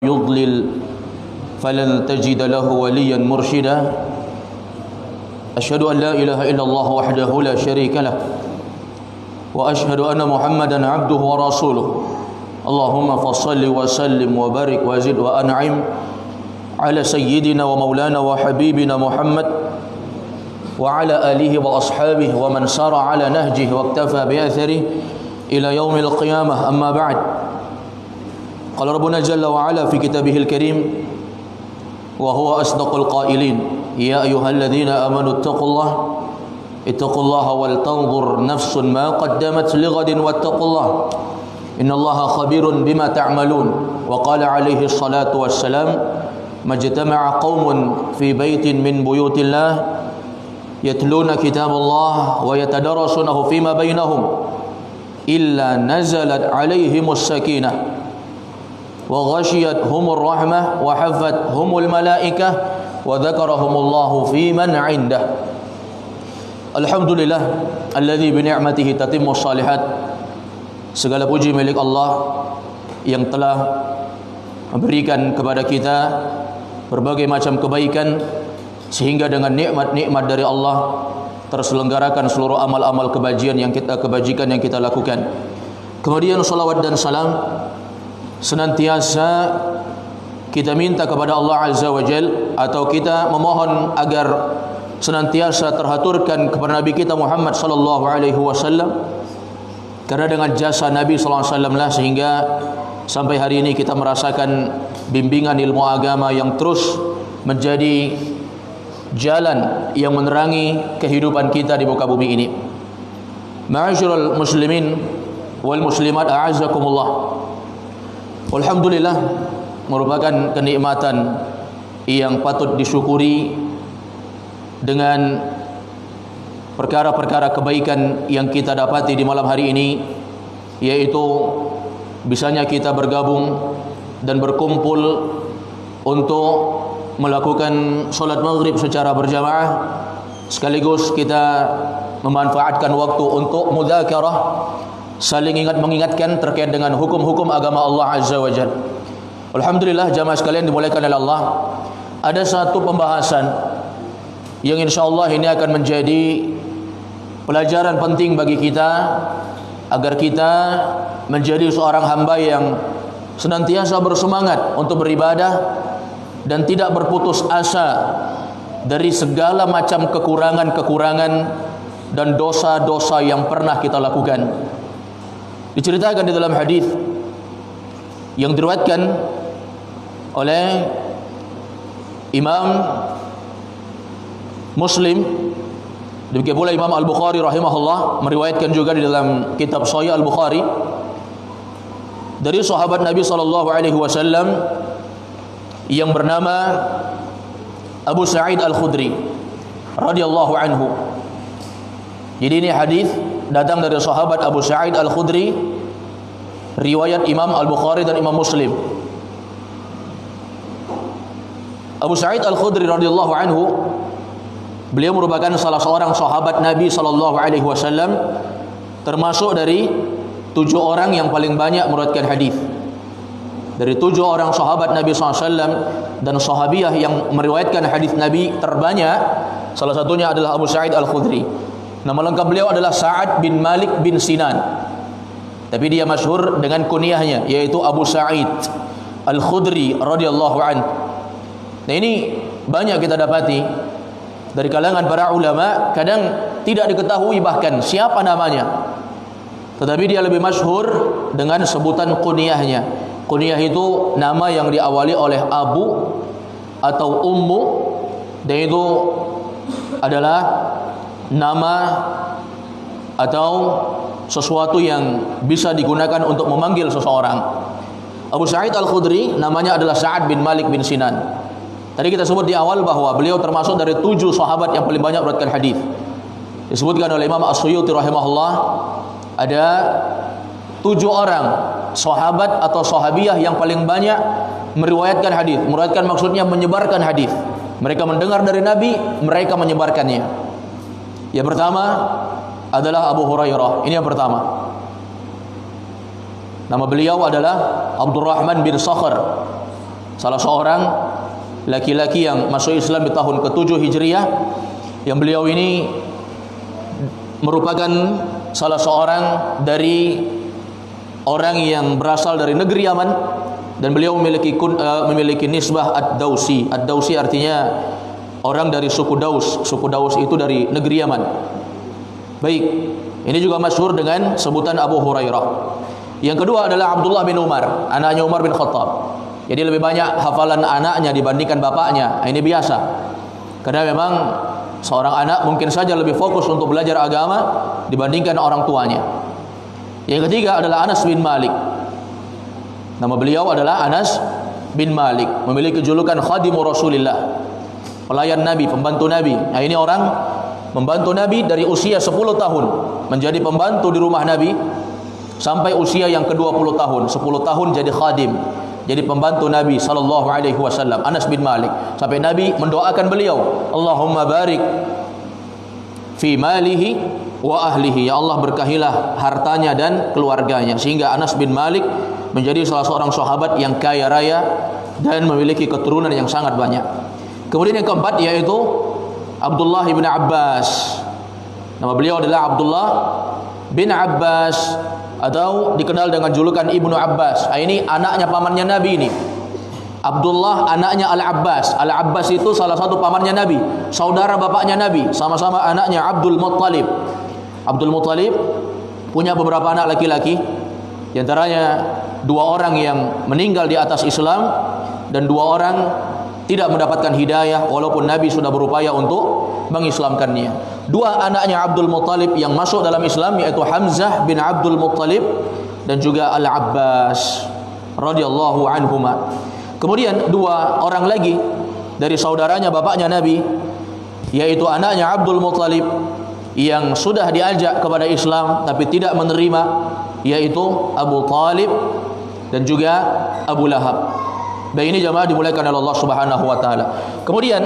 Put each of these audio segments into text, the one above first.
يضلل فلن تجد له وليا مرشدا. أشهد أن لا إله إلا الله وحده لا شريك له وأشهد أن محمدا عبده ورسوله. اللهم فصل وسلم وبارك وزد وأنعم على سيدنا ومولانا وحبيبنا محمد وعلى آله وأصحابه ومن سار على نهجه واكتفى بأثره إلى يوم القيامة. أما بعد، قال ربنا جل وعلا في كتابه الكريم وهو أصدق القائلين: يا أيها الذين آمنوا اتقوا الله ولتنظر نفس ما قدمت لغد واتقوا الله إن الله خبير بما تعملون. وقال عليه الصلاة والسلام: ما اجتمع قوم في بيت من بيوت الله يتلون كتاب الله ويتدارسونه فيما بينهم إلا نزلت عليهم السكينة وغشيتهم الرحمة وحفتهم الملائكة وذكرهم الله في من عنده. Alhamdulillah alladzi bi ni'matihi tatimmu shalihat. Segala puji milik Allah yang telah memberikan kepada kita berbagai macam kebaikan, sehingga dengan nikmat-nikmat dari Allah terselenggarakan seluruh amal-amal kebajikan yang kita lakukan. Kemudian salawat dan salam senantiasa kita minta kepada Allah Azza wa Jal, atau kita memohon agar senantiasa terhaturkan kepada Nabi kita Muhammad sallallahu alaihi wasallam, karena dengan jasa Nabi sallallahu alaihi wasallam lah sehingga sampai hari ini kita merasakan bimbingan ilmu agama yang terus menjadi jalan yang menerangi kehidupan kita di muka bumi ini. Ma'asyiral muslimin wal muslimat, a'azzakumullah. Alhamdulillah, merupakan kenikmatan yang patut disyukuri dengan perkara-perkara kebaikan yang kita dapati di malam hari ini, yaitu bisanya kita bergabung dan berkumpul untuk melakukan solat maghrib secara berjamaah, sekaligus kita memanfaatkan waktu untuk mudzakarah, saling mengingatkan terkait dengan hukum-hukum agama Allah Azza wa Jalla. Alhamdulillah, jamaah sekalian dimuliakan oleh Allah, ada satu pembahasan yang insyaallah ini akan menjadi pelajaran penting bagi kita, agar kita menjadi seorang hamba yang senantiasa bersemangat untuk beribadah dan tidak berputus asa dari segala macam kekurangan-kekurangan dan dosa-dosa yang pernah kita lakukan. Diceritakan di dalam hadis yang diriwayatkan oleh Imam Muslim, demikian pula Imam Al-Bukhari rahimahullah meriwayatkan juga di dalam kitab Sahih Al-Bukhari dari sahabat Nabi sallallahu alaihi wasallam yang bernama Abu Sa'id Al-Khudri radhiyallahu anhu. Jadi ini hadis datang dari sahabat Abu Sa'id Al-Khudri, riwayat Imam Al-Bukhari dan Imam Muslim. Abu Sa'id Al-Khudri radhiyallahu anhu, beliau merupakan salah seorang sahabat Nabi sallallahu alaihi wasallam, termasuk dari 7 orang yang paling banyak meriwayatkan hadis. Dari 7 orang sahabat Nabi SAW dan sahabiah yang meriwayatkan hadis Nabi terbanyak, salah satunya adalah Abu Sa'id Al-Khudri. Nama lengkap beliau adalah Sa'ad bin Malik bin Sinan, tapi dia masyhur dengan kunyahnya, yaitu Abu Sa'id Al-Khudri radhiyallahu anhu. Nah, ini banyak kita dapati dari kalangan para ulama, kadang tidak diketahui bahkan siapa namanya, tetapi dia lebih masyhur dengan sebutan kunyahnya. Kunyah itu nama yang diawali oleh Abu atau Ummu, dan itu adalah nama atau sesuatu yang bisa digunakan untuk memanggil seseorang. Abu Sa'id Al-Khudri namanya adalah Sa'ad bin Malik bin Sinan. Tadi kita sebut di awal bahwa beliau termasuk dari 7 sahabat yang paling banyak meriwayatkan hadis. Disebutkan oleh Imam As-Suyuti rahimahullah, ada 7 orang sahabat atau sahabiah yang paling banyak meriwayatkan hadis. Meriwayatkan maksudnya menyebarkan hadis. Mereka mendengar dari Nabi, mereka menyebarkannya. Yang pertama adalah Abu Hurairah. Ini yang pertama. Nama beliau adalah Abdurrahman bin Sakhr salah seorang laki-laki yang masuk Islam di tahun ke-7 Hijriah, yang beliau ini merupakan salah seorang dari orang yang berasal dari negeri Yaman, dan beliau memiliki nisbah Ad-Dausi. Ad-Dausi artinya orang dari suku Daus. Suku Daus itu dari negeri Yaman. Baik, ini juga masyhur dengan sebutan Abu Hurairah. Yang kedua adalah Abdullah bin Umar, anaknya Umar bin Khattab. Jadi lebih banyak hafalan anaknya dibandingkan bapaknya. Ini biasa, karena memang seorang anak mungkin saja lebih fokus untuk belajar agama dibandingkan orang tuanya. Yang ketiga adalah Anas bin Malik. Nama beliau adalah Anas bin Malik, memiliki julukan Khadimu Rasulillah, pelayan Nabi, pembantu Nabi. Nah, ini orang membantu Nabi dari usia 10 tahun menjadi pembantu di rumah Nabi sampai usia yang ke-20 tahun. 10 tahun jadi khadim, jadi pembantu Nabi sallallahu alaihi wasallam, Anas bin Malik. Sampai Nabi mendoakan beliau, Allahumma barik fi malihi wa ahlihi, ya Allah berkahilah hartanya dan keluarganya, sehingga Anas bin Malik menjadi salah seorang sahabat yang kaya raya dan memiliki keturunan yang sangat banyak. Kemudian yang keempat yaitu Abdullah bin Abbas. Nama beliau adalah Abdullah bin Abbas, atau dikenal dengan julukan Ibnu Abbas. Ini anaknya pamannya Nabi ini. Abdullah anaknya Al-Abbas. Al-Abbas itu salah satu pamannya Nabi, saudara bapaknya Nabi, sama-sama anaknya Abdul Muttalib. Abdul Muttalib punya beberapa anak laki-laki, di antaranya 2 orang yang meninggal di atas Islam dan 2 orang tidak mendapatkan hidayah walaupun Nabi sudah berupaya untuk mengislamkannya. 2 anaknya Abdul Muttalib yang masuk dalam Islam yaitu Hamzah bin Abdul Muttalib dan juga Al-Abbas radhiyallahu anhuma. Kemudian 2 orang lagi dari saudaranya bapaknya Nabi, yaitu anaknya Abdul Muttalib yang sudah diajak kepada Islam tapi tidak menerima, yaitu Abu Talib dan juga Abu Lahab. Dan ini jamaah dimuliakan oleh Allah Subhanahu wa taala. Kemudian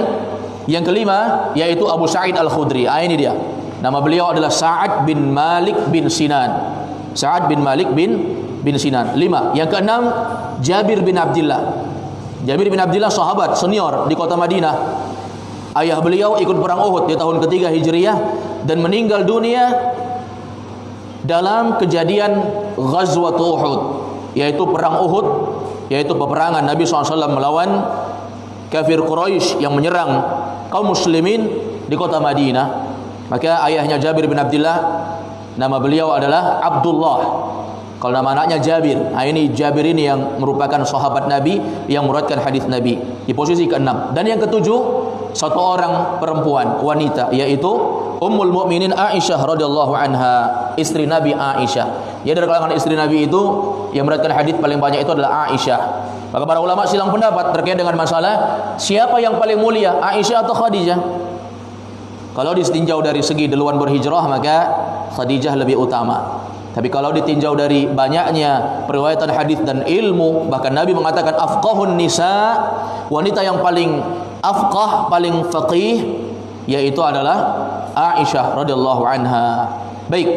yang kelima yaitu Abu Sa'id Al-Khudri. Ini dia. Nama beliau adalah Sa'ad bin Malik bin Sinan. Sa'ad bin Malik bin Sinan. 5. Yang keenam Jabir bin Abdullah. Jabir bin Abdullah sahabat senior di kota Madinah. Ayah beliau ikut perang Uhud di tahun ke-3 Hijriah dan meninggal dunia dalam kejadian Ghazwat Uhud, yaitu perang Uhud, yaitu peperangan Nabi SAW melawan kafir Quraisy yang menyerang kaum muslimin di kota Madinah. Maka ayahnya Jabir bin Abdullah, nama beliau adalah Abdullah. Kalau nama anaknya Jabir. Nah, ini Jabir ini yang merupakan sahabat Nabi yang meriwayatkan hadis Nabi di posisi ke-6. Dan yang ke-7 satu orang perempuan wanita, yaitu Ummul Mukminin Aisyah radhiyallahu anha, istri Nabi Aisyah. Ya, dari kalangan istri Nabi itu yang meriwayatkan hadis paling banyak itu adalah Aisyah. Maka para ulama silang pendapat terkait dengan masalah siapa yang paling mulia, Aisyah atau Khadijah. Kalau ditinjau dari segi duluan berhijrah, maka Khadijah lebih utama. Tapi kalau ditinjau dari banyaknya periwayatan hadis dan ilmu, bahkan Nabi mengatakan afqahun nisa, wanita yang paling afqah, paling faqih, yaitu adalah Aisyah radhiyallahu anha. Baik,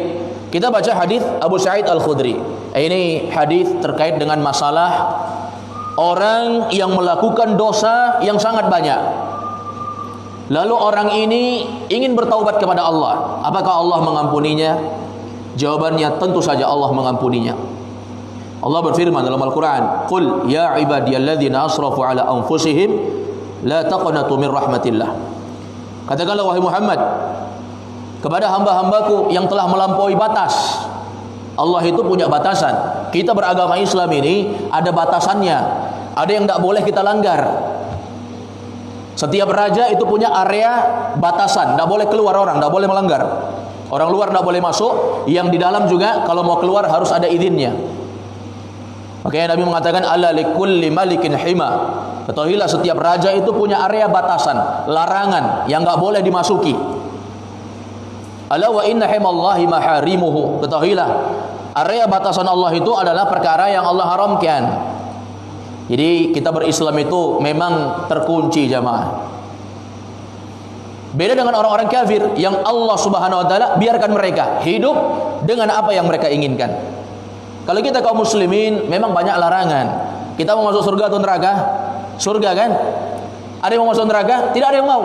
kita baca hadis Abu Sa'id Al-Khudri. Ini hadis terkait dengan masalah orang yang melakukan dosa yang sangat banyak, lalu orang ini ingin bertaubat kepada Allah. Apakah Allah mengampuninya? Jawabannya tentu saja Allah mengampuninya. Allah berfirman dalam Al-Quran, Qul ya ibadiyalladzina asrafu ala anfusihim la taqnatu min rahmatillah. Katakanlah wahai Muhammad kepada hamba-hambaku yang telah melampaui batas. Allah itu punya batasan. Kita beragama Islam ini ada batasannya, ada yang tidak boleh kita langgar. Setiap raja itu punya area batasan, tidak boleh keluar orang, tidak boleh melanggar. Orang luar tidak boleh masuk, yang di dalam juga kalau mau keluar harus ada izinnya. Makanya Nabi mengatakan ala likulli malikin hima. Ketahuilah setiap raja itu punya area batasan, larangan yang enggak boleh dimasuki. Ala wa inna himallahi maharimuhu. Ketahuilah area batasan Allah itu adalah perkara yang Allah haramkan. Jadi kita berislam itu memang terkunci jamaah. Beda dengan orang-orang kafir yang Allah Subhanahu wa taala biarkan mereka hidup dengan apa yang mereka inginkan. Kalau kita kaum muslimin memang banyak larangan. Kita mau masuk surga atau neraka? surga kan? Ada yang mau masuk neraka? Tidak ada yang mau.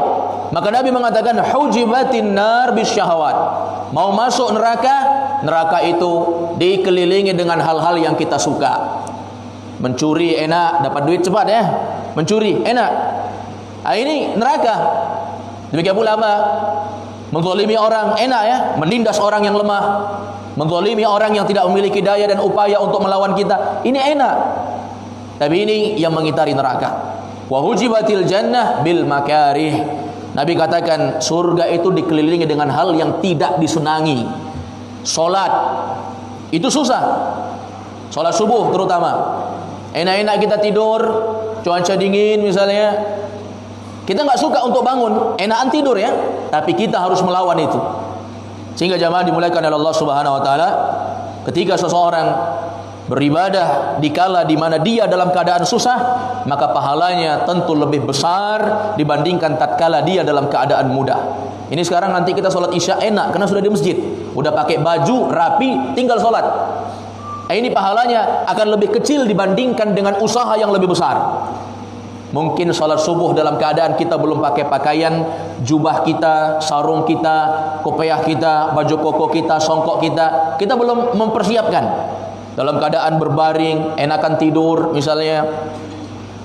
Maka Nabi mengatakan hujibatin nar bisyahawat. Mau masuk neraka, neraka itu dikelilingi dengan hal-hal yang kita suka. Mencuri enak, dapat duit cepat ya. Mencuri enak. Ini neraka. Demikian pula apa? Menzalimi orang enak ya, menindas orang yang lemah, menzalimi orang yang tidak memiliki daya dan upaya untuk melawan kita, ini enak. Tapi ini yang mengitari neraka. Wa hujibatil jannah bil makarih. Nabi katakan surga itu dikelilingi dengan hal yang tidak disenangi. Salat itu susah. Salat subuh terutama. Enak-enak kita tidur, cuaca dingin misalnya. Kita nggak suka untuk bangun, enakan tidur ya, tapi kita harus melawan itu. Sehingga jamaah dimuliakan oleh Allah Subhanahu wa taala, ketika seseorang beribadah dikala di mana dia dalam keadaan susah, maka pahalanya tentu lebih besar dibandingkan tatkala dia dalam keadaan mudah. Ini sekarang nanti kita sholat isya enak karena sudah di masjid, udah pakai baju rapi, tinggal sholat. Ini pahalanya akan lebih kecil dibandingkan dengan usaha yang lebih besar. Mungkin salat subuh dalam keadaan kita belum pakai pakaian, jubah kita, sarung kita, kopiah kita, baju koko kita, songkok kita belum mempersiapkan. Dalam keadaan berbaring, enakan tidur misalnya.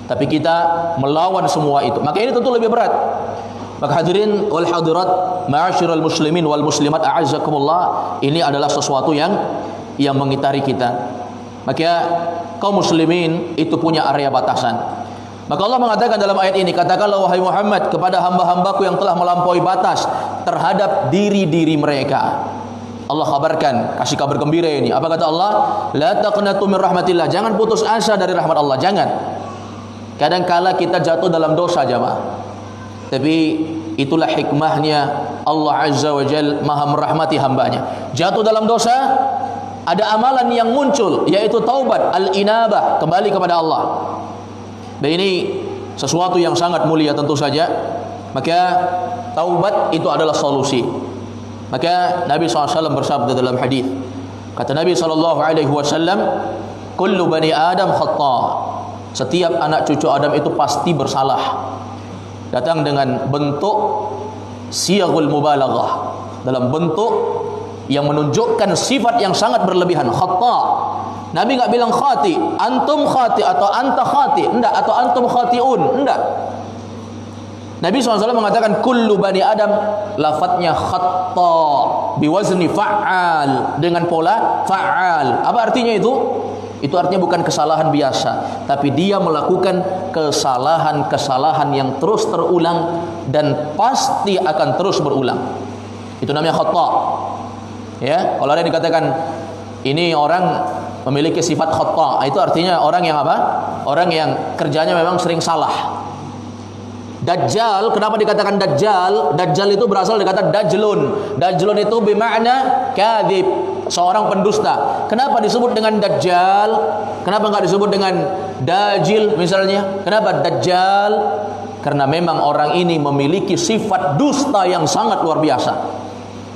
Tapi kita melawan semua itu. Maka ini tentu lebih berat. Maka hadirin wal hadirat, ma'asyiral muslimin wal muslimat a'azzakumullah, ini adalah sesuatu yang mengitari kita. Maka kaum muslimin itu punya area batasan. Maka Allah mengatakan dalam ayat ini, katakanlah wahai Muhammad kepada hamba-hambaku yang telah melampaui batas terhadap diri-diri mereka. Allah kabarkan, kasih kabar gembira ini. Apa kata Allah? La taqnatu min rahmatillah. Jangan putus asa dari rahmat Allah, jangan. Kadang-kala kita jatuh dalam dosa jamaah. Tapi itulah hikmahnya Allah Azza wa Jalla Maha merahmati hambanya. Jatuh dalam dosa, ada amalan yang muncul, yaitu taubat, al-inabah, kembali kepada Allah. Dan ini sesuatu yang sangat mulia tentu saja. Maka taubat itu adalah solusi. Maka Nabi SAW bersabda dalam hadis. Kata Nabi SAW, kullu bani Adam khata. Setiap anak cucu Adam itu pasti bersalah. Datang dengan bentuk siyaghul mubalaghah, dalam bentuk yang menunjukkan sifat yang sangat berlebihan, khata. Nabi enggak bilang khati, antum khati atau anta khati, enggak, atau antum khatiun, enggak. Nabi SAW mengatakan kullu bani Adam, lafadznya khatta biwazni fa'al, dengan pola fa'al. Apa artinya itu? Itu artinya bukan kesalahan biasa, tapi dia melakukan kesalahan-kesalahan yang terus terulang dan pasti akan terus berulang. Itu namanya khata. Ya, kalau ada yang dikatakan ini orang memiliki sifat khata, itu artinya orang yang apa? Orang yang kerjanya memang sering salah. Dajjal, kenapa dikatakan Dajjal? Dajjal itu berasal dari kata Dajlun. Dajlun itu bermakna kadzib, seorang pendusta. Kenapa disebut dengan Dajjal? Kenapa enggak disebut dengan Dajil misalnya? Kenapa Dajjal? Karena memang orang ini memiliki sifat dusta yang sangat luar biasa.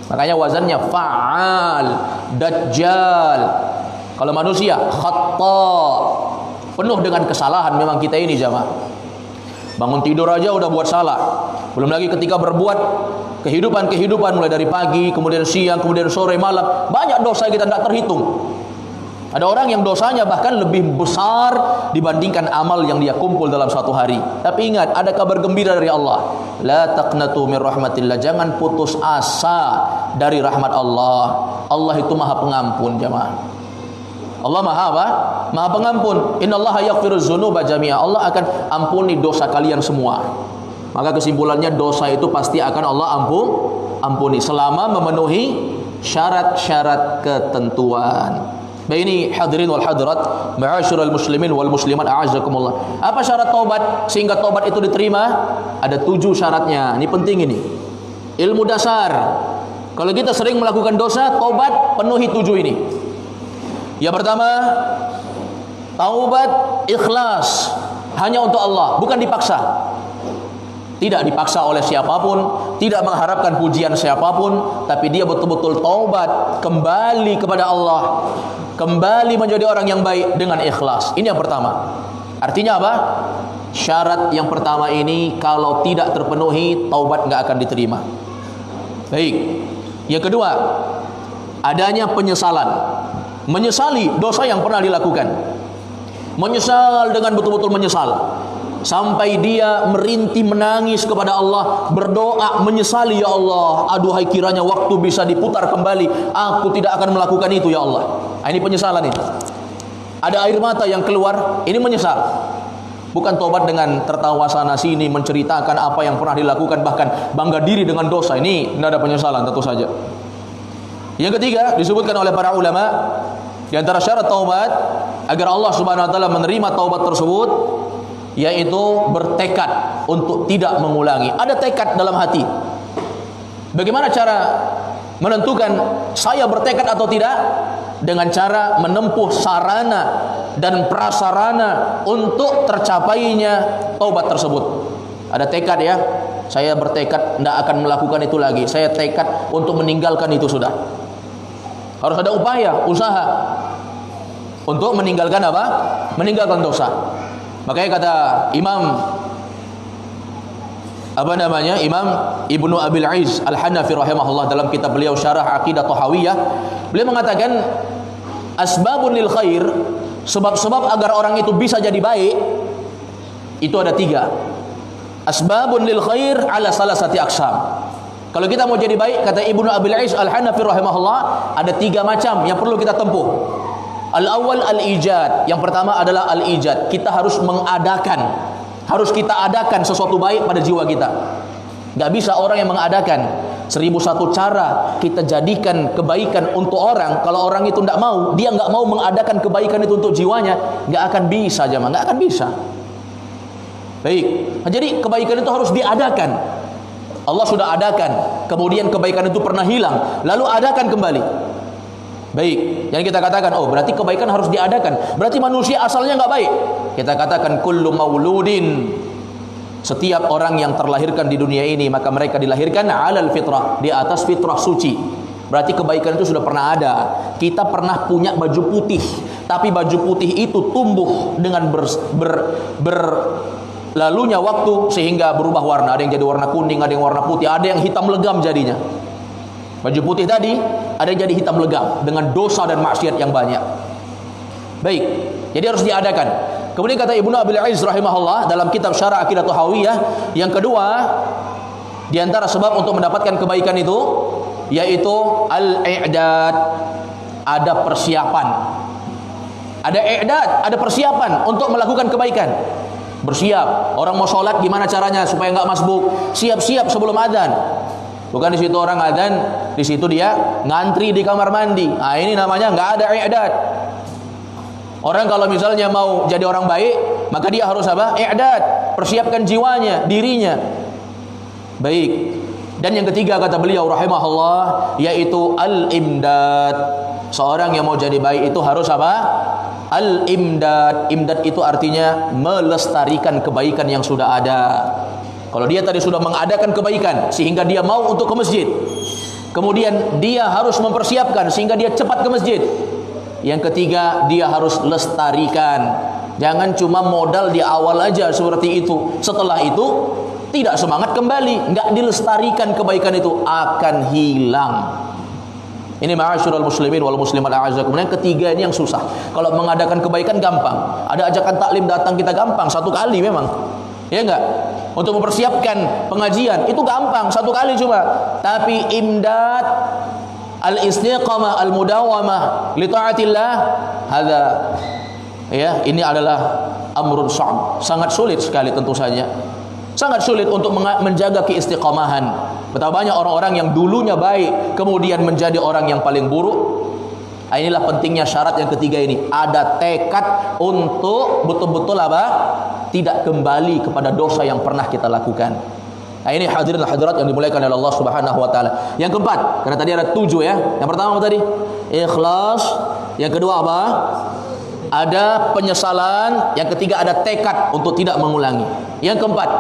Makanya wazannya fa'al, Dajjal. Kalau manusia khata, penuh dengan kesalahan memang kita ini jamaah. Bangun tidur aja udah buat salah. Belum lagi ketika berbuat kehidupan mulai dari pagi, kemudian siang, kemudian sore, malam. Banyak dosa kita tidak terhitung. Ada orang yang dosanya bahkan lebih besar dibandingkan amal yang dia kumpul dalam satu hari. Tapi ingat, ada kabar gembira dari Allah. La taqnatu min rahmatillah. Jangan putus asa dari rahmat Allah. Allah itu Maha Pengampun jemaah. Allah Maha apa? Maha Pengampun. Innallaha yaghfiruz dzunuba jami'a. Allah akan ampuni dosa kalian semua. Maka kesimpulannya dosa itu pasti akan Allah ampuni selama memenuhi syarat-syarat ketentuan. Baik, ini hadirin wal hadirat, ma'asyiral muslimin wal muslimat a'azzakumullah. Apa syarat taubat sehingga taubat itu diterima? Ada 7 syaratnya. Ini penting ini. Ilmu dasar. Kalau kita sering melakukan dosa, taubat penuhi 7 ini. Yang pertama, taubat ikhlas, hanya untuk Allah, bukan dipaksa. Tidak dipaksa oleh siapapun, tidak mengharapkan pujian siapapun, tapi dia betul-betul taubat, kembali kepada Allah, kembali menjadi orang yang baik dengan ikhlas. Ini yang pertama. Artinya apa? Syarat yang pertama ini kalau tidak terpenuhi, taubat nggak akan diterima. Baik. Yang kedua, adanya penyesalan. Menyesali dosa yang pernah dilakukan. Menyesal dengan betul-betul menyesal. Sampai dia merintih menangis kepada Allah, berdoa menyesali, ya Allah, aduhai kiranya waktu bisa diputar kembali, aku tidak akan melakukan itu ya Allah. Ini penyesalan ini. Ada air mata yang keluar, ini menyesal. Bukan tobat dengan tertawa sana sini menceritakan apa yang pernah dilakukan, bahkan bangga diri dengan dosa. Ini tidak ada penyesalan tentu saja. Yang ketiga disebutkan oleh para ulama, di antara syarat taubat agar Allah Subhanahu wa taala menerima taubat tersebut, yaitu bertekad untuk tidak mengulangi. Ada tekad dalam hati. Bagaimana cara menentukan saya bertekad atau tidak? Dengan cara menempuh sarana dan prasarana untuk tercapainya taubat tersebut. Ada tekad ya, saya bertekad tidak akan melakukan itu lagi. Saya tekad untuk meninggalkan itu sudah. Harus ada upaya, usaha untuk meninggalkan apa? Meninggalkan dosa. Makanya kata Imam Imam Ibnu Abil Aiz Al-Hanafi rahimahullah dalam kitab beliau Syarah Aqidah Thahawiyah, beliau mengatakan asbabun lil khair, sebab-sebab agar orang itu bisa jadi baik itu ada 3. Asbabun lil khair ala salasati aqsam. Kalau kita mau jadi baik, kata Ibnu Abil Aiz Al-Hanafi rahimahullah, ada 3 macam yang perlu kita tempuh. Al-awwal al-ijad. Yang pertama adalah al-ijad. Kita harus mengadakan. Harus kita adakan sesuatu baik pada jiwa kita. Gak bisa orang yang mengadakan 1001 cara kita jadikan kebaikan untuk orang. Kalau orang itu tidak mau, dia gak mau mengadakan kebaikan itu untuk jiwanya, gak akan bisa jemaah, gak akan bisa. Baik. Jadi kebaikan itu harus diadakan. Allah sudah adakan, kemudian kebaikan itu pernah hilang, lalu adakan kembali. Baik, yang kita katakan, oh berarti kebaikan harus diadakan, berarti manusia asalnya nggak baik. Kita katakan kullu mauludin, setiap orang yang terlahirkan di dunia ini maka mereka dilahirkan alal fitrah, di atas fitrah suci. Berarti kebaikan itu sudah pernah ada. Kita pernah punya baju putih, tapi baju putih itu tumbuh dengan lalunya waktu sehingga berubah warna. Ada yang jadi warna kuning, ada yang warna putih, ada yang hitam legam jadinya. Baju putih tadi ada yang jadi hitam legam dengan dosa dan maksiat yang banyak. Baik, jadi harus diadakan. Kemudian kata Ibnu Abil Aiz rahimahullah dalam kitab Syarah Aqidah Thahawiyah, yang kedua di antara sebab untuk mendapatkan kebaikan itu yaitu al-i'dad, ada persiapan. Ada i'dad, ada persiapan untuk melakukan kebaikan. Bersiap, orang mau sholat gimana caranya supaya nggak masbuk? Siap-siap sebelum adzan. Bukan di situ orang adzan, di situ dia ngantri di kamar mandi. Nah, ini namanya nggak ada i'dad. Orang kalau misalnya mau jadi orang baik, maka dia harus apa? I'dad, persiapkan jiwanya, dirinya. Baik. Dan yang ketiga kata beliau rahimahullah yaitu al-imdad. Seorang yang mau jadi baik itu harus apa? Al-imdad. Imdad itu artinya melestarikan kebaikan yang sudah ada. Kalau dia tadi sudah mengadakan kebaikan sehingga dia mau untuk ke masjid, kemudian dia harus mempersiapkan sehingga dia cepat ke masjid. Yang ketiga, dia harus lestarikan. Jangan cuma modal di awal aja seperti itu. Setelah itu tidak semangat kembali, nggak dilestarikan, kebaikan itu akan hilang. Ini ma'asyiral muslimin wal muslimat a'azzakum. Kemudian ketiga ini yang susah. Kalau mengadakan kebaikan gampang. Ada ajakan taklim datang kita gampang, 1 kali memang. Ya enggak? Untuk mempersiapkan pengajian itu gampang, 1 kali cuma. Tapi imdad, al-istiqamah, al-mudawamah li taatillah, hadza ya, ini adalah amrun sha'b, sangat sulit sekali tentu saja. Sangat sulit untuk menjaga keistiqamahan. Betapa banyak orang-orang yang dulunya baik kemudian menjadi orang yang paling buruk. Inilah pentingnya syarat yang ketiga ini. Ada tekad untuk betul-betul apa? Tidak kembali kepada dosa yang pernah kita lakukan. Nah, ini hadirin hadirat yang dimuliakan oleh Allah Subhanahu wa taala. Yang keempat, karena tadi ada 7 ya. Yang pertama apa tadi? Ikhlas. Yang kedua apa? Ada penyesalan. Yang ketiga ada tekad untuk tidak mengulangi. Yang keempat,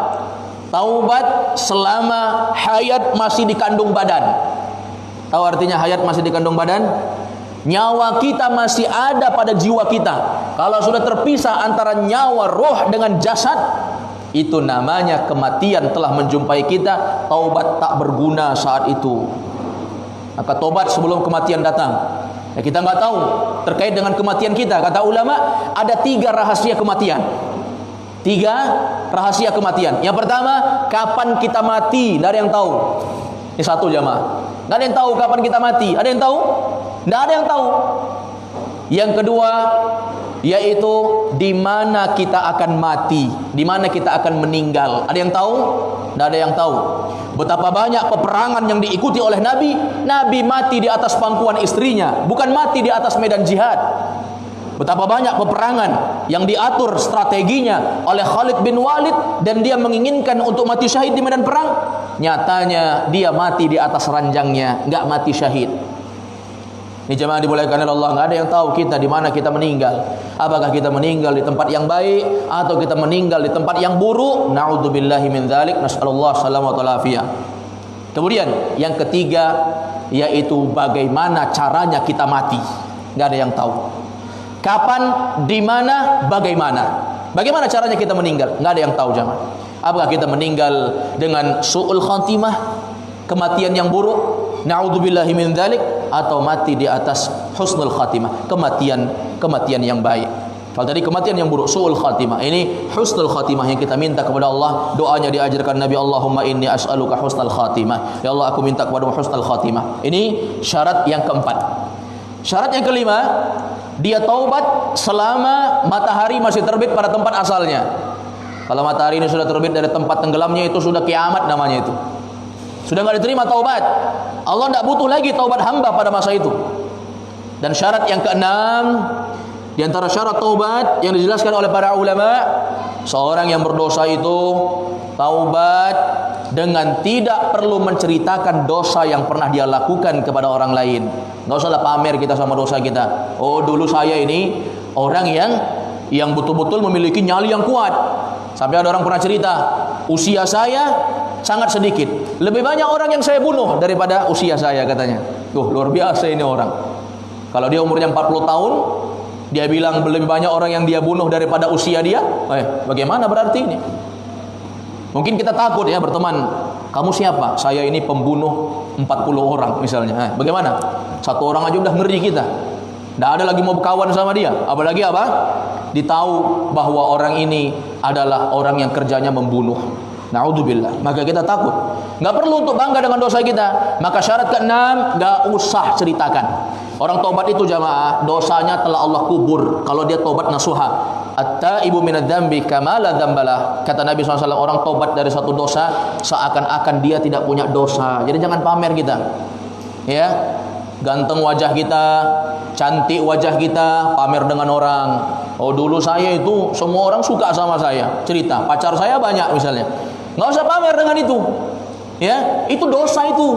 taubat selama hayat masih dikandung badan. Tahu artinya hayat masih dikandung badan? Nyawa kita masih ada pada jiwa kita. Kalau sudah terpisah antara nyawa roh dengan jasad, itu namanya kematian telah menjumpai kita. Taubat tak berguna saat itu. Maka taubat sebelum kematian datang. Ya, kita nggak tahu terkait dengan kematian kita. Kata ulama, ada 3 rahasia kematian. 3 rahasia kematian. Yang pertama, kapan kita mati, tidak ada yang tahu. Ini satu jamaah. Tidak ada yang tahu kapan kita mati. Ada yang tahu? Tidak ada yang tahu. Yang kedua, yaitu di mana kita akan mati, di mana kita akan meninggal. Ada yang tahu? Tidak ada yang tahu. Betapa banyak peperangan yang diikuti oleh Nabi. Nabi mati di atas pangkuan istrinya, bukan mati di atas medan jihad. Betapa banyak peperangan yang diatur strateginya oleh Khalid bin Walid, dan dia menginginkan untuk mati syahid di medan perang. Nyatanya dia mati di atas ranjangnya, enggak mati syahid. Ini jemaah dimuliakan oleh Allah, enggak ada yang tahu kita di mana kita meninggal. Apakah kita meninggal di tempat yang baik atau kita meninggal di tempat yang buruk? Na'udzubillahi min dzalik, nasallallahu salamata wal afiyah. Kemudian yang ketiga, yaitu bagaimana caranya kita mati. Enggak ada yang tahu. Kapan, di mana, bagaimana? Bagaimana caranya kita meninggal? Enggak ada yang tahu jemaah. Apakah kita meninggal dengan su'ul khatimah, kematian yang buruk, na'udzubillahi min dzalik, atau mati di atas husnul khatimah, kematian yang baik. Kalau tadi kematian yang buruk, su'ul khatimah, ini husnul khatimah yang kita minta kepada Allah. Doanya diajarkan Nabi, Allahumma inni as'aluka husnul khatimah. Ya Allah, aku minta kepadamu husnul khatimah. Ini syarat yang keempat. Syarat yang kelima, dia taubat selama matahari masih terbit pada tempat asalnya. Kalau matahari ini sudah terbit dari tempat tenggelamnya, itu sudah kiamat namanya itu. Sudah enggak diterima taubat. Allah tidak butuh lagi taubat hamba pada masa itu. Dan syarat yang keenam, di antara syarat taubat yang dijelaskan oleh para ulama, seorang yang berdosa itu taubat dengan tidak perlu menceritakan dosa yang pernah dia lakukan kepada orang lain. Enggak usahlah pamer kita sama dosa kita. Oh, dulu saya ini orang yang betul-betul memiliki nyali yang kuat. Sampai ada orang pernah cerita, usia saya sangat sedikit, lebih banyak orang yang saya bunuh daripada usia saya, katanya. Luar biasa ini orang. Kalau dia umurnya 40 tahun, dia bilang lebih banyak orang yang dia bunuh daripada usia dia. Bagaimana berarti ini? Mungkin kita takut ya berteman. Kamu siapa? Saya ini pembunuh 40 orang misalnya. Bagaimana? Satu orang aja udah ngeri kita. Tidak ada lagi mau berkawan sama dia. Apalagi apa? Ditahu bahwa orang ini adalah orang yang kerjanya membunuh. Na'udzubillah. Maka kita takut. Enggak perlu untuk bangga dengan dosa kita. Maka syarat keenam, enggak usah ceritakan. Orang taubat itu jamaah, dosanya telah Allah kubur kalau dia taubat nasuha. At-taibu minadz-dzambi kama la dzambalah. Kata Nabi SAW, orang taubat dari satu dosa seakan-akan dia tidak punya dosa. Jadi jangan pamer kita. Ya. Ganteng wajah kita, cantik wajah kita, pamer dengan orang. Oh, dulu saya itu semua orang suka sama saya. Cerita, pacar saya banyak misalnya. Nggak usah pamer dengan itu. Ya, itu dosa itu.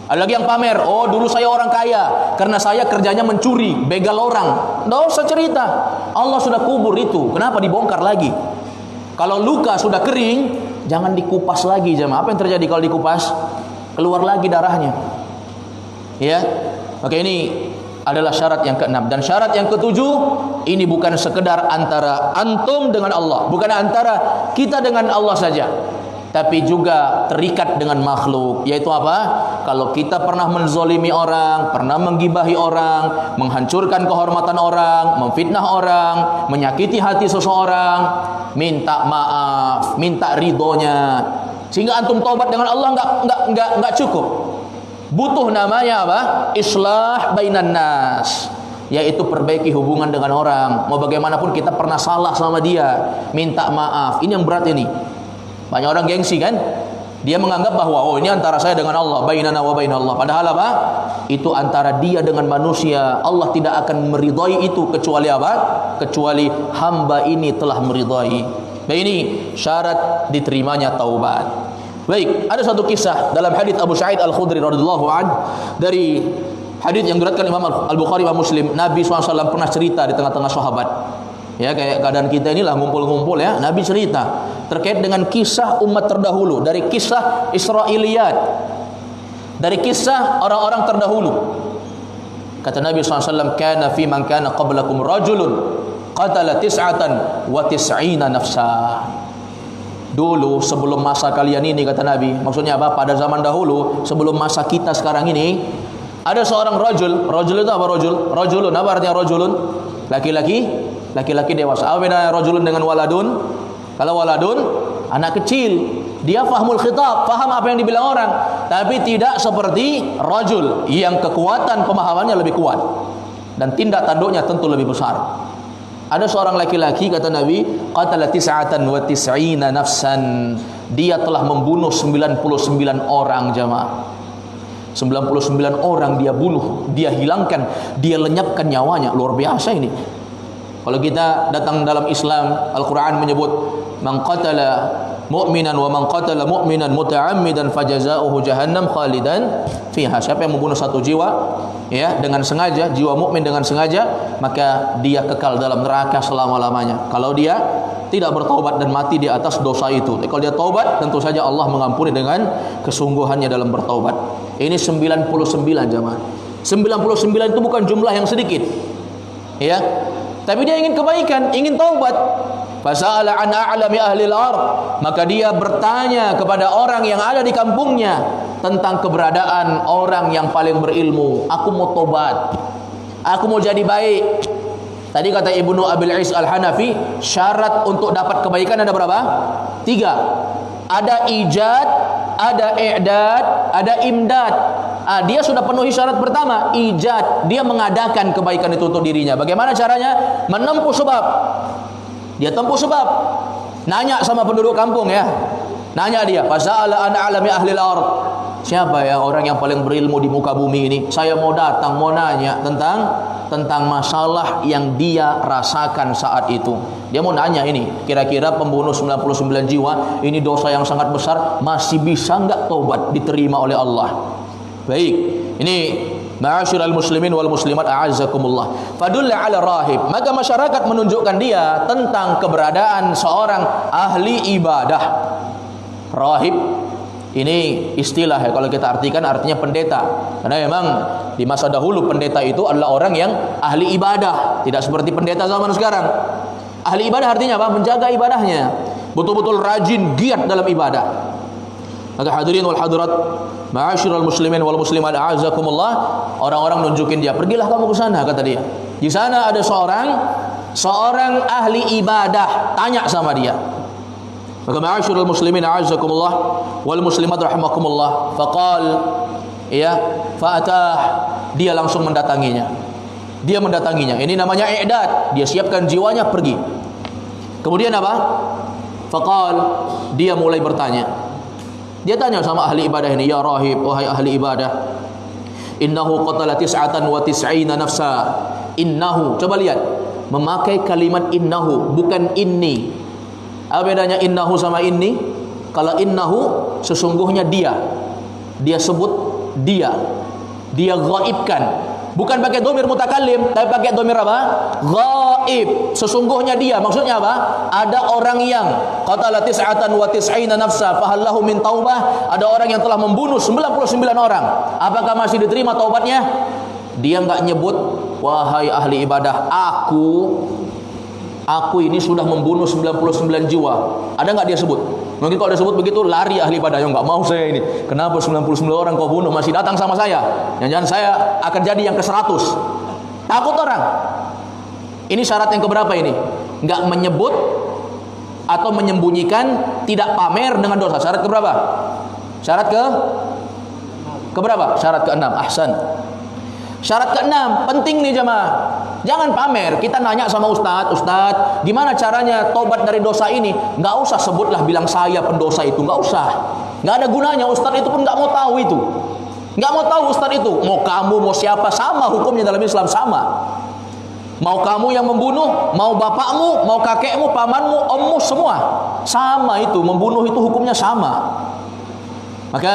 Ada lagi yang pamer, oh dulu saya orang kaya karena saya kerjanya mencuri, begal orang. Nggak usah cerita. Allah sudah kubur itu. Kenapa dibongkar lagi? Kalau luka sudah kering, jangan dikupas lagi jemaah. Apa yang terjadi kalau dikupas? Keluar lagi darahnya. Ya, maka ini adalah syarat yang keenam. Dan syarat yang ketujuh, ini bukan sekedar antara antum dengan Allah, bukan antara kita dengan Allah saja, tapi juga terikat dengan makhluk. Yaitu apa? Kalau kita pernah menzolimi orang, pernah menggibahi orang, menghancurkan kehormatan orang, memfitnah orang, menyakiti hati seseorang, minta maaf, minta ridhonya. Sehingga antum taubat dengan Allah enggak cukup. Butuh namanya apa? Islah bainan nas, yaitu perbaiki hubungan dengan orang. Mau bagaimanapun kita pernah salah sama dia, minta maaf. Ini yang berat ini. Banyak orang gengsi kan? Dia menganggap bahwa oh ini antara saya dengan Allah, bainana wa bainallah. Padahal apa? Itu antara dia dengan manusia. Allah tidak akan meridai itu kecuali apa? Kecuali hamba ini telah meridai. Nah ini syarat diterimanya taubat. Baik, ada satu kisah dalam hadis Abu Sa'id Al-Khudri radhiyallahu anhu, dari hadis yang diriwayatkan Imam Al-Bukhari dan Muslim. Nabi SAW pernah cerita di tengah-tengah sahabat. Ya, kayak keadaan kita inilah ngumpul-ngumpul ya. Nabi cerita terkait dengan kisah umat terdahulu, dari kisah Israiliyat, dari kisah orang-orang terdahulu. Kata Nabi SAW, kana fi man kana qablakum rajulun qatala tis'atan wa tis'ina nafsa. Dulu sebelum masa kalian ini, kata Nabi, maksudnya apa? Pada zaman dahulu sebelum masa kita sekarang ini, ada seorang rajul. Rajul itu apa rajul? Rajulun, apa artinya rajulun? Laki-laki, laki-laki dewasa. Apa bedanya rajulun dengan waladun? Kalau waladun, anak kecil, dia fahmul khitab, faham apa yang dibilang orang, tapi tidak seperti rajul yang kekuatan pemahamannya lebih kuat dan tindak tanduknya tentu lebih besar. Ada seorang laki-laki, kata Nabi, qatala tis'atan wa tis'ina nafsan. Dia telah membunuh 99 orang, jamaah. 99 orang dia bunuh, dia hilangkan, dia lenyapkan nyawanya. Luar biasa ini. Kalau kita datang dalam Islam, Al-Quran menyebut man qatala mu'minan wa man qatala mu'minan muta'ammidan fajaza'uhu jahannam khalidan fiha. Siapa yang membunuh satu jiwa ya dengan sengaja, jiwa mukmin dengan sengaja, maka dia kekal dalam neraka selama-lamanya. Kalau dia tidak bertaubat dan mati di atas dosa itu. Kalau dia taubat, tentu saja Allah mengampuni dengan kesungguhannya dalam bertaubat. Ini 99 jamaah. 99 itu bukan jumlah yang sedikit. Ya. Tapi dia ingin kebaikan, ingin taubat. Fasa'ala an a'lami ahli al-ard, maka dia bertanya kepada orang yang ada di kampungnya tentang keberadaan orang yang paling berilmu. Aku mau tobat, aku mau jadi baik. Tadi kata Ibnu Abil Is Al-Hanafi, syarat untuk dapat kebaikan ada berapa? 3. Ada ijad, ada i'dad, ada imdad. Dia sudah penuhi syarat pertama, ijad. Dia mengadakan kebaikan itu untuk dirinya. Bagaimana caranya? Menempuh sebab. Dia tempuh sebab. Nanya sama penduduk kampung ya. Nanya dia, fasa'ala an a'lami ahli al-ard. Siapa ya orang yang paling berilmu di muka bumi ini? Saya mau datang, mau nanya tentang masalah yang dia rasakan saat itu. Dia mau nanya ini, kira-kira pembunuh 99 jiwa, ini dosa yang sangat besar, masih bisa enggak taubat diterima oleh Allah? Baik, ini ma'asyiral muslimin wal muslimat a'azzakumullah. Fadulla 'ala rahib, maka masyarakat menunjukkan dia tentang keberadaan seorang ahli ibadah. Rahib ini istilah ya, kalau kita artikan artinya pendeta. Karena memang di masa dahulu pendeta itu adalah orang yang ahli ibadah, tidak seperti pendeta zaman sekarang. Ahli ibadah artinya apa? Menjaga ibadahnya, betul-betul rajin, giat dalam ibadah. Maka hadirin wal hadirat, ma'asyiral muslimin wal muslimat a'azzakumullah, orang-orang nunjukin dia, pergilah kamu ke sana, kata dia. Di sana ada seorang ahli ibadah, tanya sama dia. Maka ma'asyiral muslimin a'azzakumullah wal muslimat rahimakumullah, faqal ya, fa'atah, dia langsung mendatanginya. Dia mendatanginya. Ini namanya i'dad. Dia siapkan jiwanya pergi. Kemudian apa? Faqal, dia mulai bertanya. Dia tanya sama ahli ibadah ini, ya rahib, wahai ahli ibadah, innahu qatala tis'atan wa tis'ina nafsa. Innahu, coba lihat, memakai kalimat innahu, bukan inni. Apa bedanya innahu sama inni? Kalau innahu sesungguhnya dia sebut dia ghaibkan. Bukan pakai dhamir mutakallim, tapi pakai dhamir apa? Ghaib. Sesungguhnya dia. Maksudnya apa? Ada orang yang qatala tis'atan wa tis'ina nafsa fahal lahu min taubah. Ada orang yang telah membunuh 99 orang. Apakah masih diterima taubatnya? Dia enggak nyebut, wahai ahli ibadah, aku ini sudah membunuh 99 jiwa. Ada enggak dia sebut? Mungkin kalau dia sebut begitu, lari ahli ibadah. Yang enggak mau saya ini. Kenapa 99 orang kau bunuh masih datang sama saya? Jangan-jangan saya akan jadi yang ke-100. Takut orang. Ini syarat yang keberapa ini? Enggak menyebut atau menyembunyikan, tidak pamer dengan dosa. Syarat keberapa? Syarat keberapa? Syarat ke-6. Ahsan. Syarat ke-6, penting nih jemaah. Jangan pamer. Kita nanya sama Ustadz, gimana caranya tobat dari dosa ini? Nggak usah sebutlah bilang saya pendosa itu, nggak usah. Nggak ada gunanya. Ustadz itu pun nggak mau tahu itu. Nggak mau tahu Ustadz itu. Mau kamu, mau siapa, sama hukumnya dalam Islam, sama. Mau kamu yang membunuh, mau bapakmu, mau kakekmu, pamanmu, ommu, semua sama itu. Membunuh itu hukumnya sama. Maka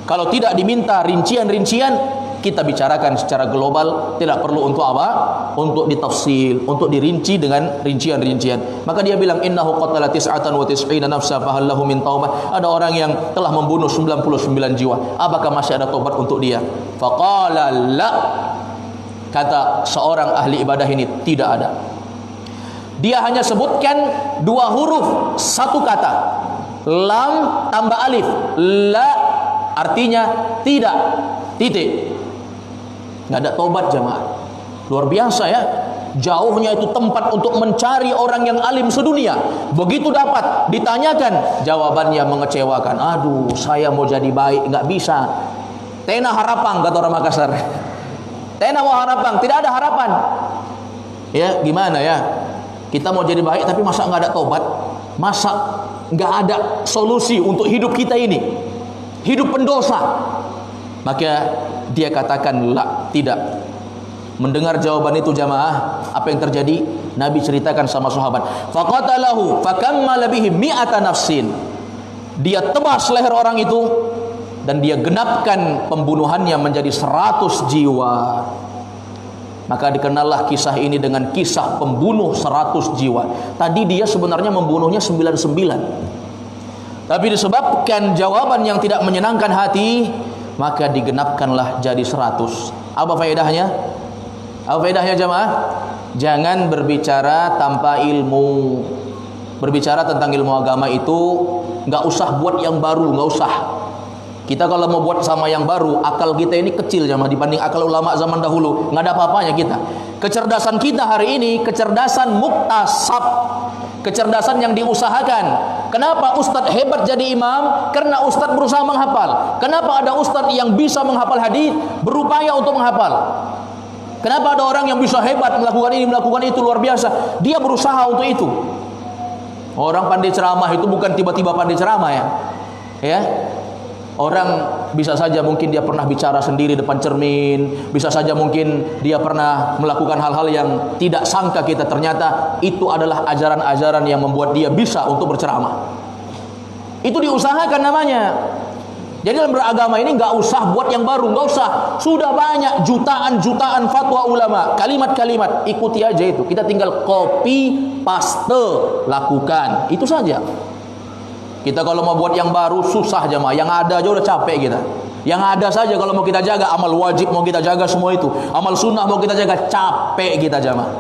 kalau tidak diminta rincian-rincian, kita bicarakan secara global, tidak perlu untuk apa? Untuk ditafsil, untuk dirinci dengan rincian-rincian. Maka dia bilang innahu qatala tis'atan wa tis'ina nafsa fahal lahu min taubah. Ada orang yang telah membunuh 99 jiwa. Apakah masih ada taubat untuk dia? Faqala la. Kata seorang ahli ibadah ini, tidak ada. Dia hanya sebutkan 2 huruf satu kata. Lam tambah alif. La artinya tidak. Titik. Nggak ada tobat jamaah. Luar biasa ya. Jauhnya itu tempat untuk mencari orang yang alim sedunia. Begitu dapat, ditanyakan, jawabannya mengecewakan. Aduh, saya mau jadi baik, nggak bisa. Tena harapan, kata orang Makassar. Tena mau harapan, tidak ada harapan. Ya, gimana ya? Kita mau jadi baik, tapi masa nggak ada tobat? Masa nggak ada solusi untuk hidup kita ini? Hidup pendosa. Maka dia katakan, la, tidak. Mendengar jawaban itu jamaah, apa yang terjadi? Nabi ceritakan sama sahabat. Faqatalahu fakammala bihi mi'ata nafsin. Dia tebas leher orang itu dan dia genapkan pembunuhannya menjadi 100 jiwa. Maka dikenallah kisah ini dengan kisah pembunuh 100 jiwa. Tadi dia sebenarnya membunuhnya 99. Tapi disebabkan jawaban yang tidak menyenangkan hati, maka digenapkanlah jadi 100. Apa faedahnya? Apa faedahnya jamaah? Jangan berbicara tanpa ilmu. Berbicara tentang ilmu agama itu nggak usah buat yang baru, nggak usah. Kita kalau mau buat sama yang baru, akal kita ini kecil jamaah dibanding akal ulama zaman dahulu. Nggak ada apa-apanya kita. Kecerdasan kita hari ini kecerdasan muktasab, kecerdasan yang diusahakan. Kenapa ustadz hebat jadi imam? Karena ustadz berusaha menghafal. Kenapa ada ustadz yang bisa menghafal hadis? Berupaya untuk menghafal. Kenapa ada orang yang bisa hebat melakukan ini, melakukan itu, luar biasa? Dia berusaha untuk itu. Orang pandai ceramah itu bukan tiba-tiba pandai ceramah ya. Ya. Orang bisa saja mungkin dia pernah bicara sendiri depan cermin, bisa saja mungkin dia pernah melakukan hal-hal yang tidak sangka kita, ternyata itu adalah ajaran-ajaran yang membuat dia bisa untuk berceramah. Itu diusahakan namanya. Jadi dalam beragama ini nggak usah buat yang baru, nggak usah. Sudah banyak jutaan fatwa ulama, kalimat-kalimat, ikuti aja itu. Kita tinggal copy, paste, lakukan. Itu saja. Kita kalau mau buat yang baru susah jemaah. Yang ada aja udah capek kita. Yang ada saja kalau mau kita jaga, amal wajib mau kita jaga semua itu. Amal sunnah mau kita jaga, capek kita jemaah.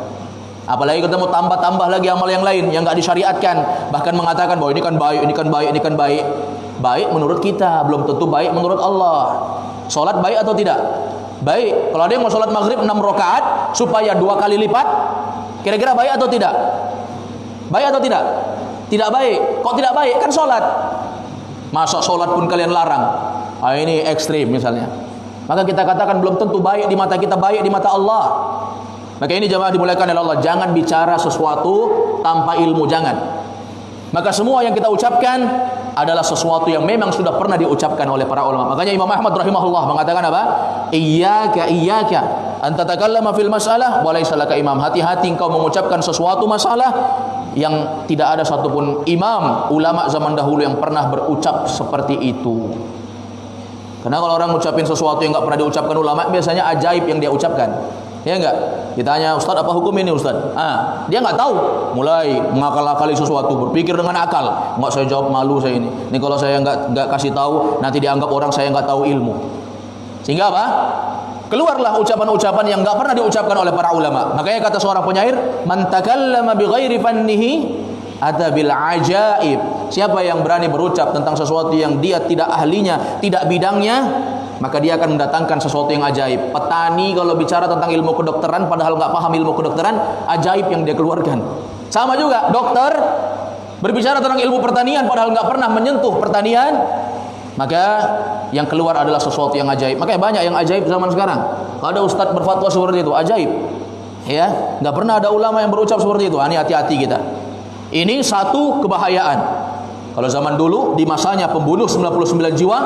Apalagi kita mau tambah-tambah lagi amal yang lain yang nggak disyariatkan. Bahkan mengatakan bahwa ini kan baik, ini kan baik, ini kan baik. Baik menurut kita, belum tentu baik menurut Allah. Sholat baik atau tidak? Baik. Kalau ada yang mau sholat maghrib 6 rakaat supaya 2 kali lipat, kira-kira baik atau tidak? Baik atau tidak? Tidak baik. Kok tidak baik? Kan sholat. Masa sholat pun kalian larang? Ah, ini ekstrim misalnya. Maka kita katakan belum tentu baik di mata kita, baik di mata Allah. Maka ini jemaah dimuliakan oleh Allah, jangan bicara sesuatu tanpa ilmu, jangan. Maka semua yang kita ucapkan adalah sesuatu yang memang sudah pernah diucapkan oleh para ulama. Makanya Imam Ahmad rahimahullah mengatakan apa? Iyyaka an tatakallama fil mas'alah wa laysa laka imam. Hati-hati engkau mengucapkan sesuatu masalah yang tidak ada satupun imam ulama zaman dahulu yang pernah berucap seperti itu. Karena kalau orang ucapin sesuatu yang enggak pernah diucapkan ulama, biasanya ajaib yang dia ucapkan. Ya enggak? Ditanya, Ustaz apa hukum ini Ustaz? Dia enggak tahu. Mulai mengakal-akali sesuatu, berpikir dengan akal. Enggak, saya jawab, malu saya ini. Ini kalau saya enggak kasih tahu, nanti dianggap orang saya enggak tahu ilmu. Sehingga apa? Keluarlah ucapan-ucapan yang enggak pernah diucapkan oleh para ulama. Makanya kata seorang penyair, man takallama bighairi fannihi ata bil ajaib. Siapa yang berani berucap tentang sesuatu yang dia tidak ahlinya, tidak bidangnya, maka dia akan mendatangkan sesuatu yang ajaib. Petani kalau bicara tentang ilmu kedokteran padahal nggak paham ilmu kedokteran, ajaib yang dia keluarkan. Sama juga dokter berbicara tentang ilmu pertanian padahal nggak pernah menyentuh pertanian, maka yang keluar adalah sesuatu yang ajaib. Makanya banyak yang ajaib zaman sekarang. Kalau ada ustadz berfatwa seperti itu, ajaib. Ya, nggak pernah ada ulama yang berucap seperti itu. Ini hati-hati kita. Ini satu kebahayaan. Kalau zaman dulu di masanya pembunuh 99 jiwa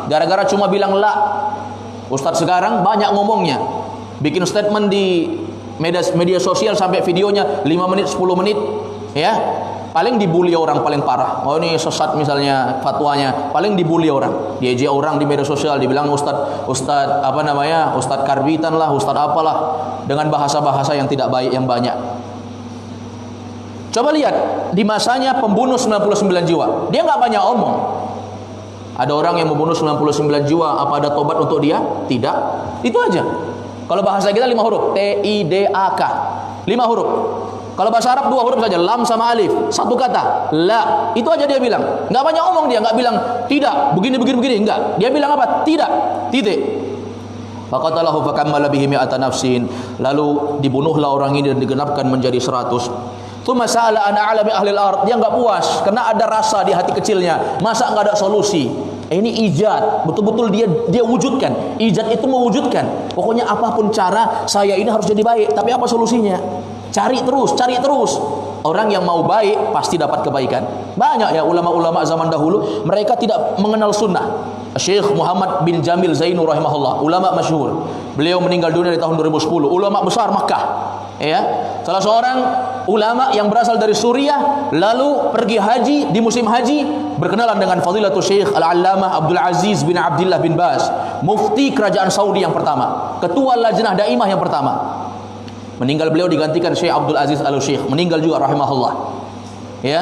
gara-gara cuma bilang la. Ustadz sekarang banyak ngomongnya. Bikin statement di media sosial sampai videonya 5 menit 10 menit ya. Paling dibully orang paling parah. Oh ini sesat misalnya fatwanya, paling dibully orang. Diejek orang di media sosial, dibilang ustadz apa namanya? Ustadz karbitan lah, ustadz apalah dengan bahasa-bahasa yang tidak baik yang banyak. Coba lihat, di masanya pembunuh 99 jiwa. Dia nggak banyak omong. Ada orang yang membunuh 99 jiwa, apa ada tobat untuk dia? Tidak. Itu aja. Kalau bahasa kita 5 huruf, T-I-D-A-K. 5 huruf. Kalau bahasa Arab 2 huruf saja, lam sama alif, satu kata, la. Itu aja dia bilang. Enggak banyak omong dia, enggak bilang tidak, begini, enggak. Dia bilang apa? Tidak. Titik. Faqatalahu fakammala bihi mi'ata nafsin. Lalu dibunuhlah orang ini dan digenapkan menjadi 100. Tsumma sa'ala an a'lami ahli al-ard. Dia enggak puas karena ada rasa di hati kecilnya. Masa enggak ada solusi? Ini ijad, betul-betul dia wujudkan. Ijad itu mewujudkan. Pokoknya apapun cara, saya ini harus jadi baik. Tapi apa solusinya? Cari terus. Orang yang mau baik pasti dapat kebaikan. Banyak ya ulama-ulama zaman dahulu, mereka tidak mengenal sunnah. Syekh Muhammad bin Jamil Zainu rahimahullah, ulama masyhur. Beliau meninggal dunia di tahun 2010. Ulama besar Makkah. Ya, salah seorang ulama yang berasal dari Suriah, lalu pergi haji di musim haji, berkenalan dengan Fadilatul Syekh Al-Allamah Abdul Aziz bin Abdullah bin Baz, mufti kerajaan Saudi yang pertama, ketua lajnah daimah yang pertama. Meninggal beliau digantikan Syekh Abdul Aziz Al-Syekh, meninggal juga rahimahullah. Ya.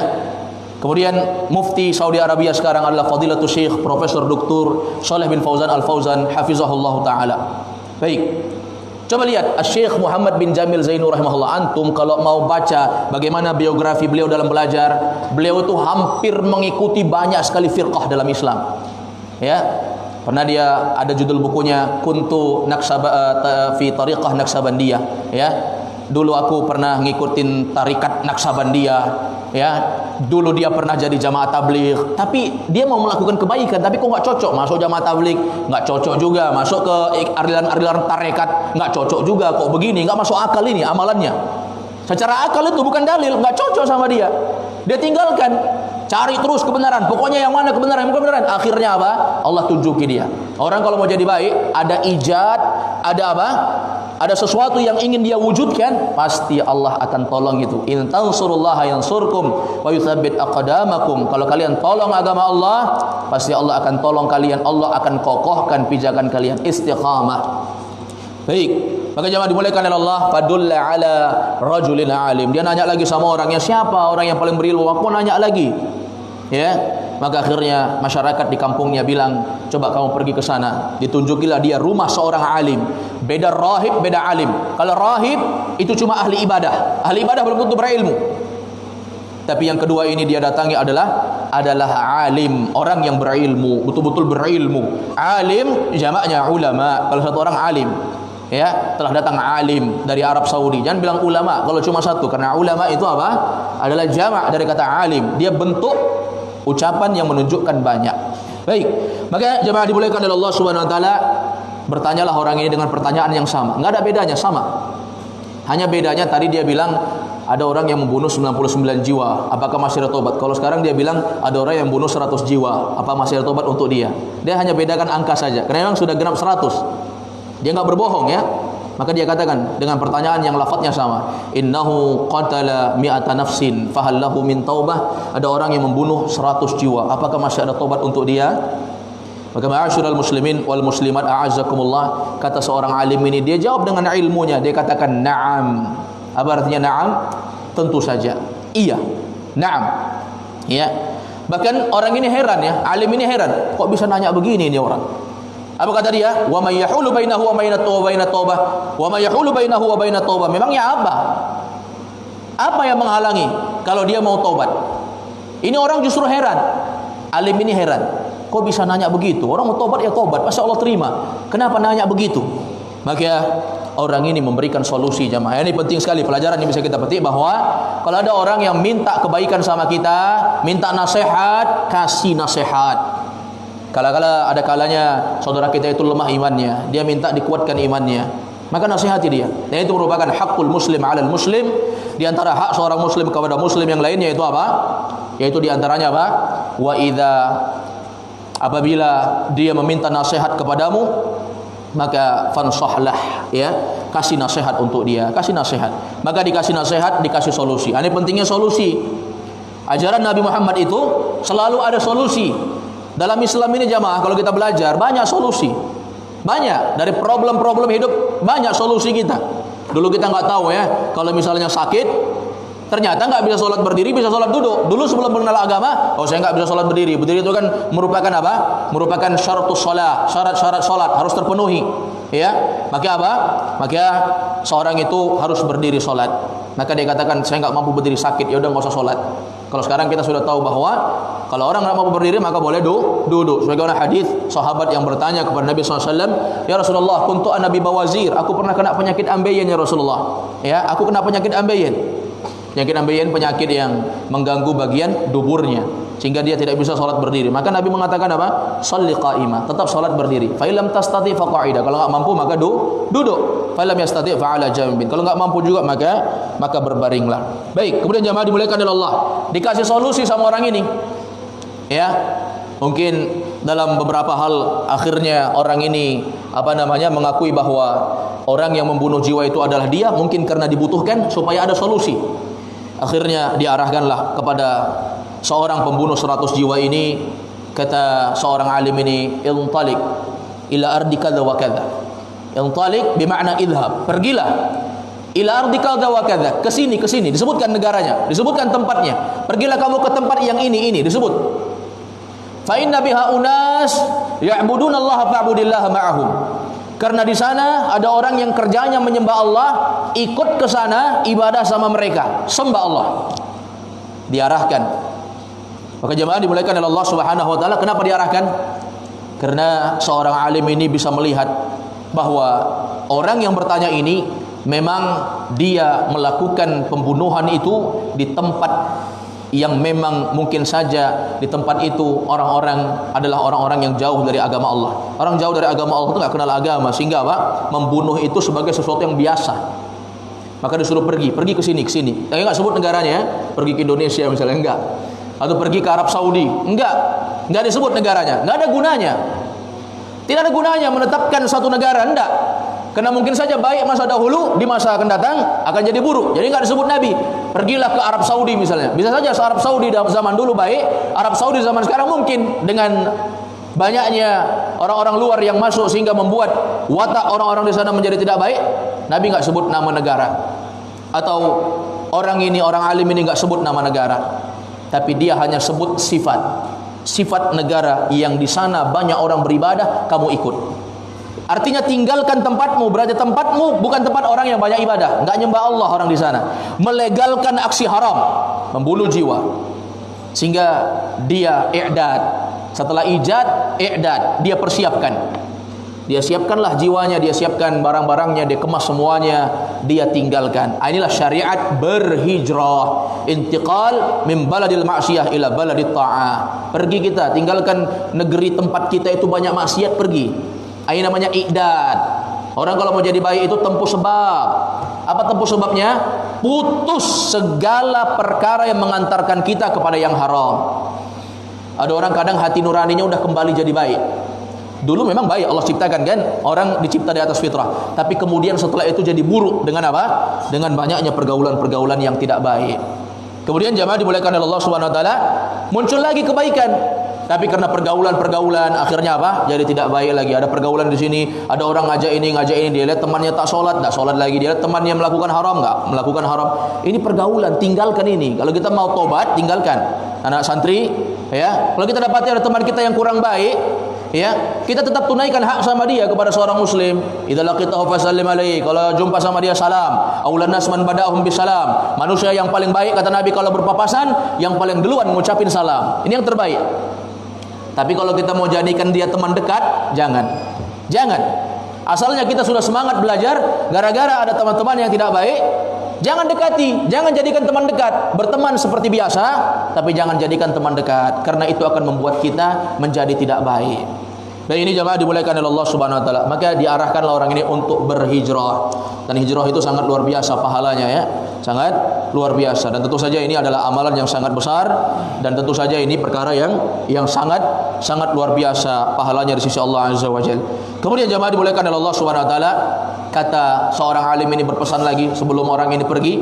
Kemudian mufti Saudi Arabia sekarang adalah Fadilatul Syekh Profesor Dr. Shalih bin Fauzan Al-Fauzan hafizahullah taala. Baik. Coba lihat Syekh Muhammad bin Jamil Zainu rahimahullah. Antum kalau mau baca bagaimana biografi beliau dalam belajar, beliau itu hampir mengikuti banyak sekali firqah dalam Islam. Ya. Pernah dia ada judul bukunya Kuntu fi Tariqah Naksabandiyah, ya. Dulu aku pernah ngikutin tarikat Naksabandiyah, ya. Dulu dia pernah jadi jamaah tabligh, tapi dia mau melakukan kebaikan, tapi kok nggak cocok masuk jamaah tabligh, nggak cocok juga masuk ke aliran-aliran tarekat, nggak cocok juga, kok begini, nggak masuk akal ini amalannya. Secara akal itu bukan dalil, nggak cocok sama dia. Dia tinggalkan, cari terus kebenaran. Pokoknya yang mana kebenaran, yang kebenaran. Akhirnya apa? Allah tunjuki dia. Orang kalau mau jadi baik, ada ijad, ada apa? Ada sesuatu yang ingin dia wujudkan, pasti Allah akan tolong itu. In tansurullaha yansurkum wa yutsabbit aqdamakum. Kalau kalian tolong agama Allah, pasti Allah akan tolong kalian. Allah akan kokohkan pijakan kalian. Istiqamah. Baik. Maka jemaah dimulaikan oleh Allah, fadulla ala rajulin alim. Dia nanya lagi sama orangnya, siapa orang yang paling berilmu? Aku nanya lagi. Ya. Maka akhirnya masyarakat di kampungnya bilang, coba kamu pergi ke sana. Ditunjukilah dia rumah seorang alim. Beda rahib, beda alim. Kalau rahib itu cuma ahli ibadah. Ahli ibadah belum tentu berilmu. Tapi yang kedua ini dia datangi adalah alim, orang yang berilmu, betul-betul berilmu. Alim jamaknya ulama. Kalau satu orang alim, ya, telah datang alim dari Arab Saudi. Jangan bilang ulama kalau cuma satu, karena ulama itu apa? Adalah jamak dari kata alim. Dia bentuk ucapan yang menunjukkan banyak. Baik, maka jemaah dimuliakan oleh Allah Subhanahu wa taala, bertanyalah orang ini dengan pertanyaan yang sama. Enggak ada bedanya, sama. Hanya bedanya tadi dia bilang ada orang yang membunuh 99 jiwa, apakah masih ada tobat? Kalau sekarang dia bilang ada orang yang membunuh 100 jiwa, apa masih ada tobat untuk dia? Dia hanya bedakan angka saja. Karena memang sudah genap 100. Dia enggak berbohong, ya. Maka dia katakan dengan pertanyaan yang lafadznya sama, innahu qatala mi'ata nafsin fahal lahu min taubah. Ada orang yang membunuh 100 jiwa, apakah masih ada tobat untuk dia? Maka ma'asyiral muslimin wal muslimat a'azzakumullah, kata seorang alim ini, dia jawab dengan ilmunya, dia katakan na'am. Apa artinya na'am? Tentu saja, iya, na'am. Ya. Bahkan orang ini heran, ya, alim ini heran, kok bisa nanya begini ini orang? Apa kata dia? Wa may yahulu bainahu wa bainat taubah. Wa may yahulu bainahu wa bainat taubah. Memangnya apa? Apa yang menghalangi kalau dia mau taubat? Ini orang justru heran. Alim ini heran. Kok bisa nanya begitu? Orang mau taubat ya taubat, pasti Allah terima. Kenapa nanya begitu? Maka orang ini memberikan solusi, jamaah. Ini penting sekali pelajaran yang bisa kita petik, bahwa kalau ada orang yang minta kebaikan sama kita, minta nasihat, kasih nasihat. Kala-kala ada kalanya saudara kita itu lemah imannya, dia minta dikuatkan imannya, maka nasihati dia. Dan itu merupakan hakul muslim 'alal muslim. Di antara hak seorang muslim kepada muslim yang lainnya itu apa? Yaitu di antaranya apa? Wa idza, apabila dia meminta nasihat kepadamu, maka fansahlah, ya, kasih nasihat untuk dia, kasih nasihat. Maka dikasih nasihat, dikasih solusi. Ini pentingnya solusi. Ajaran Nabi Muhammad itu selalu ada solusi. Dalam Islam ini jamaah, kalau kita belajar banyak solusi. Banyak dari problem-problem hidup, banyak solusi kita. Dulu kita nggak tahu, ya, kalau misalnya sakit, ternyata nggak bisa sholat berdiri, bisa sholat duduk. Dulu sebelum mengenal agama, oh saya nggak bisa sholat berdiri. Berdiri itu kan merupakan apa? Merupakan syaratus sholat, syarat-syarat sholat harus terpenuhi. Ya, maka apa? Maka seorang itu harus berdiri sholat. maka dia katakan saya enggak mampu berdiri, sakit, ya udah enggak usah salat. Kalau sekarang kita sudah tahu bahwa kalau orang enggak mampu berdiri maka boleh duduk. Sebagaimana hadis sahabat yang bertanya kepada Nabi SAW, ya Rasulullah, kuntu ana bi bawazir, aku pernah kena penyakit ambeien ya Rasulullah. Ya, aku kena penyakit ambeien. Penyakit ambeien penyakit yang mengganggu bagian duburnya sehingga dia tidak bisa salat berdiri. Maka Nabi mengatakan apa? Shalli qa'imah, tetap salat berdiri. Fa illam tastati fa qa'ida. Kalau enggak mampu maka duduk. Fa illam yastati fa 'ala jambin. Kalau enggak mampu juga maka berbaringlah. Baik, kemudian jamaah dimuliakan oleh Allah, dikasih solusi sama orang ini. Ya. Mungkin dalam beberapa hal akhirnya orang ini mengakui bahwa orang yang membunuh jiwa itu adalah dia, mungkin karena dibutuhkan supaya ada solusi. Akhirnya diarahkanlah kepada seorang pembunuh 100 jiwa ini. Kata seorang alim ini, intalik ila ardi kadza wa kadza. Intalik bermakna idhab, pergilah ila ardi kadza wa kadza, ke sini, disebutkan negaranya, disebutkan tempatnya. Pergilah kamu ke tempat yang ini disebut. Fa inna biha unas ya'budunallaha fa'budillaha ma'ahum. Karena di sana ada orang yang kerjanya menyembah Allah, ikut ke sana ibadah sama mereka, sembah Allah. Diarahkan. Maka jemaah dimuliakan oleh Allah Subhanahu wa taala, kenapa diarahkan? Karena seorang alim ini bisa melihat bahwa orang yang bertanya ini memang dia melakukan pembunuhan itu di tempat yang memang mungkin saja di tempat itu orang-orang adalah orang-orang yang jauh dari agama Allah. Orang jauh dari agama Allah itu enggak kenal agama, sehingga membunuh itu sebagai sesuatu yang biasa. Maka disuruh pergi ke sini. Tapi enggak sebut negaranya, pergi ke Indonesia misalnya, enggak. Atau pergi ke Arab Saudi, enggak disebut negaranya, enggak ada gunanya. Tidak ada gunanya menetapkan suatu negara, enggak. Karena mungkin saja baik masa dahulu, di masa akan datang akan jadi buruk. Jadi enggak disebut Nabi. Pergilah ke Arab Saudi misalnya. Bisa saja Arab Saudi zaman dulu baik, Arab Saudi zaman sekarang mungkin dengan banyaknya orang-orang luar yang masuk sehingga membuat watak orang-orang di sana menjadi tidak baik. Nabi enggak sebut nama negara. Atau orang alim ini enggak sebut nama negara. Tapi dia hanya sebut sifat negara yang di sana banyak orang beribadah, kamu ikut. Artinya tinggalkan tempatmu, berarti tempatmu bukan tempat orang yang banyak ibadah, enggak nyembah Allah orang di sana. Melegalkan aksi haram, membunuh jiwa. Sehingga dia i'dad. Setelah i'dad, dia persiapkan. Dia siapkanlah jiwanya, dia siapkan barang-barangnya, dia kemas semuanya, dia tinggalkan. Inilah syariat berhijrah, intiqal min baladil ma'siyah ila baladit ta'ah. Pergi kita, tinggalkan negeri tempat kita itu banyak maksiat, pergi. Ini namanya i'dad. Orang kalau mau jadi baik itu tempuh sebab. Apa tempuh sebabnya? Putus segala perkara yang mengantarkan kita kepada yang haram. Ada orang kadang hati nuraninya udah kembali jadi baik. Dulu memang baik, Allah ciptakan kan, orang dicipta di atas fitrah. Tapi kemudian setelah itu jadi buruk dengan apa? Dengan banyaknya pergaulan-pergaulan yang tidak baik. Kemudian jamaah dimuliakan oleh Allah Subhanahu wa taala, muncul lagi kebaikan. Tapi karena pergaulan-pergaulan akhirnya apa? Jadi tidak baik lagi. Ada pergaulan di sini, ada orang ngajak ini, dia lihat temannya tak sholat lagi. Dia lihat temannya melakukan haram, enggak melakukan haram. Ini pergaulan, tinggalkan ini. Kalau kita mau tobat, tinggalkan. Anak santri, ya. Kalau kita dapati ada teman kita yang kurang baik, ya, kita tetap tunaikan hak sama dia kepada seorang muslim. Idza laqitahu fasallim alaihi. Kalau jumpa sama dia salam. Aulan nas man bada'ahum bisalam. Manusia yang paling baik kata Nabi kalau berpapasan, yang paling duluan mengucapin salam. Ini yang terbaik. Tapi kalau kita mau jadikan dia teman dekat, jangan. Asalnya kita sudah semangat belajar, gara-gara ada teman-teman yang tidak baik, jangan dekati, jangan jadikan teman dekat. Berteman seperti biasa, tapi jangan jadikan teman dekat, karena itu akan membuat kita menjadi tidak baik. Dan ini jemaah dimuliakan oleh Allah Subhanahu wa taala. Maka diarahkanlah orang ini untuk berhijrah. Dan hijrah itu sangat luar biasa pahalanya, ya. Sangat luar biasa, dan tentu saja ini adalah amalan yang sangat besar, dan tentu saja ini perkara yang sangat luar biasa pahalanya di sisi Allah Azza wa Jalla. Kemudian jemaah dimuliakan oleh Allah Subhanahu wa taala, kata seorang alim ini berpesan lagi sebelum orang ini pergi,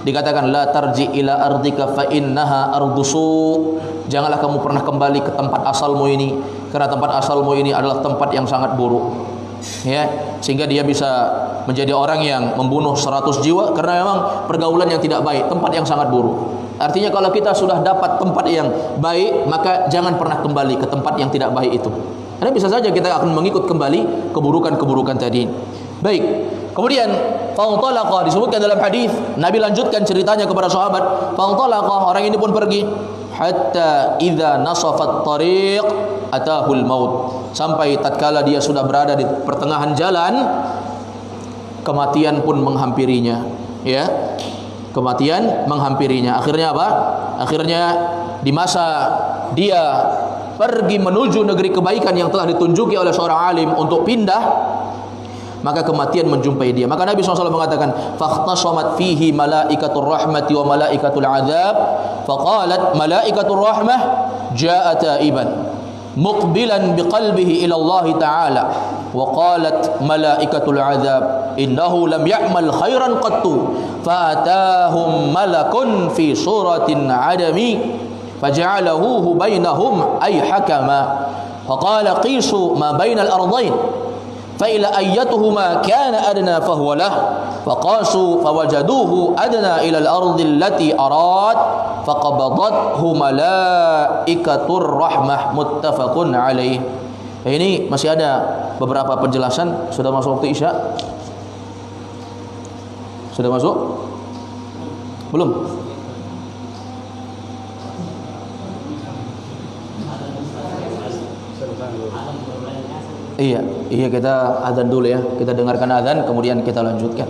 dikatakan la tarji ila ardika fa innaha ardusu. Janganlah kamu pernah kembali ke tempat asalmu ini, karena tempat asalmu ini adalah tempat yang sangat buruk. Ya, sehingga dia bisa menjadi orang yang membunuh 100 jiwa karena memang pergaulan yang tidak baik, tempat yang sangat buruk. Artinya kalau kita sudah dapat tempat yang baik, maka jangan pernah kembali ke tempat yang tidak baik itu. Karena bisa saja kita akan mengikut kembali keburukan-keburukan tadi. Baik. Kemudian fantalaqa, disebutkan dalam hadis, Nabi lanjutkan ceritanya kepada sahabat. Fantalaqa, orang ini pun pergi hatta idza nasafat tariq atahul maut, sampai tatkala dia sudah berada di pertengahan jalan, kematian pun menghampirinya, ya. Kematian menghampirinya. Akhirnya apa? Akhirnya di masa dia pergi menuju negeri kebaikan yang telah ditunjuki oleh seorang alim untuk pindah, maka kematian menjumpai dia. Maka Nabi SAW mengatakan, fakhtasamat fihi malaikatur rahmati wa malaikatul azab, faqalat malaikatur rahmah jaa taiban muqbilan biqalbihi ila Allah Ta'ala, wa qalat malaikatul azab innahu lam ya'mal khairan qattu fa'atahum malakun fi suratin adami faja'alahu bainahum ay hakama faqala qisu ma bainal ardain فإلى أيتهما كان أدنى فهو له فقاسوا فوجدوه أدنى إلى الأرض التي أراد فقبضته ملائكة الرحمة متفق عليه. Ini masih ada beberapa penjelasan. Sudah masuk waktu Isya? Sudah masuk? Belum? Iya kita azan dulu ya. Kita dengarkan azan kemudian kita lanjutkan.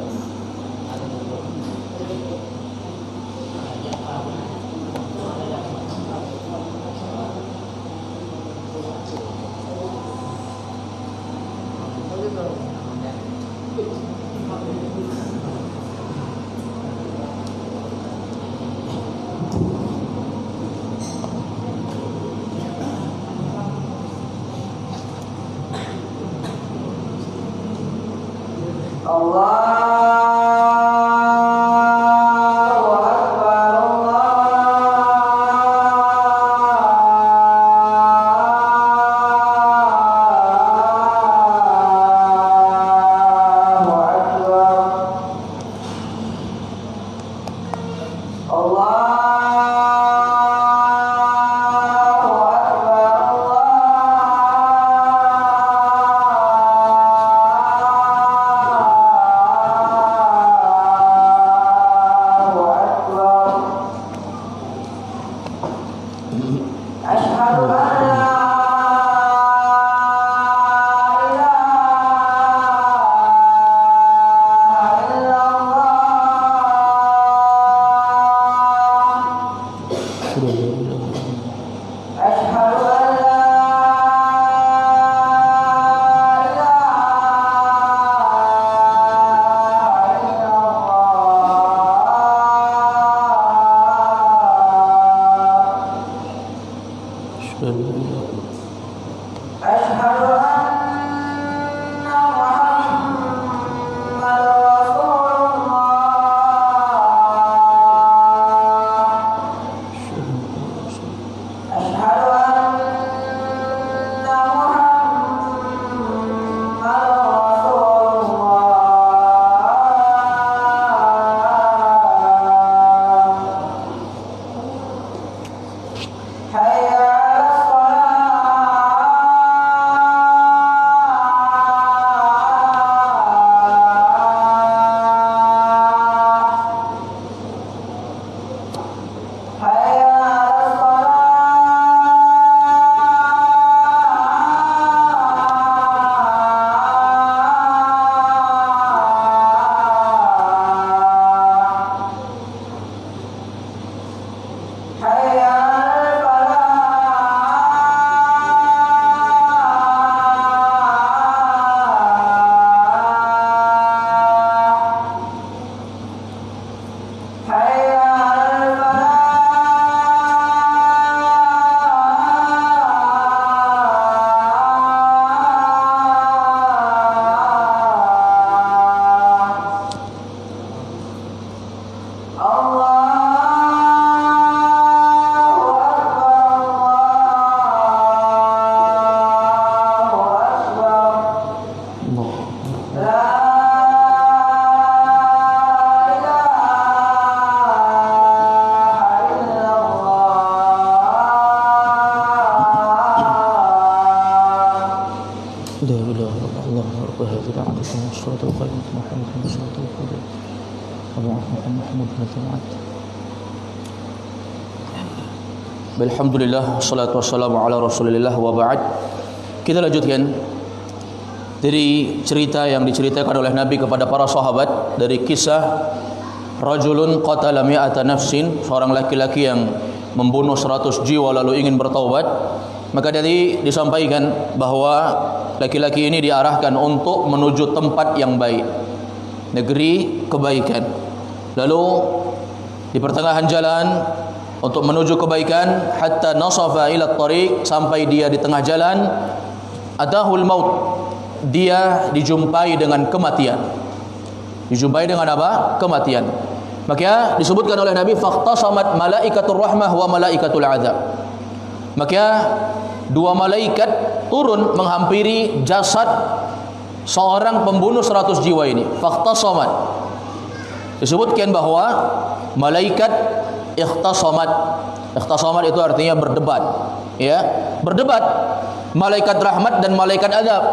والصلاة والقائمة محمد والصلاة والقائمة محمد Alhamdulillah, salatu wassalamu ala rasulillah wa ba'd. Kita lanjutkan dari cerita yang diceritakan oleh Nabi kepada para sahabat dari kisah rajulun qatala mi'ata nafsin, seorang laki-laki yang membunuh 100 jiwa lalu ingin bertaubat. Maka tadi disampaikan bahwa laki-laki ini diarahkan untuk menuju tempat yang baik, negeri kebaikan. Lalu di pertengahan jalan untuk menuju kebaikan, hatta nasafa ila tariq, sampai dia di tengah jalan, atahul maut, dia dijumpai dengan kematian. Dijumpai dengan apa? Kematian. Maka disebutkan oleh Nabi, faqtasamat malaikatur rahmah wa malaikatul azab. Maka dua malaikat turun menghampiri jasad seorang pembunuh 100 jiwa ini. Faqtasamat, disebutkan bahwa malaikat ikhtasamat. Ikhtasamat itu artinya berdebat, ya, berdebat malaikat rahmat dan malaikat azab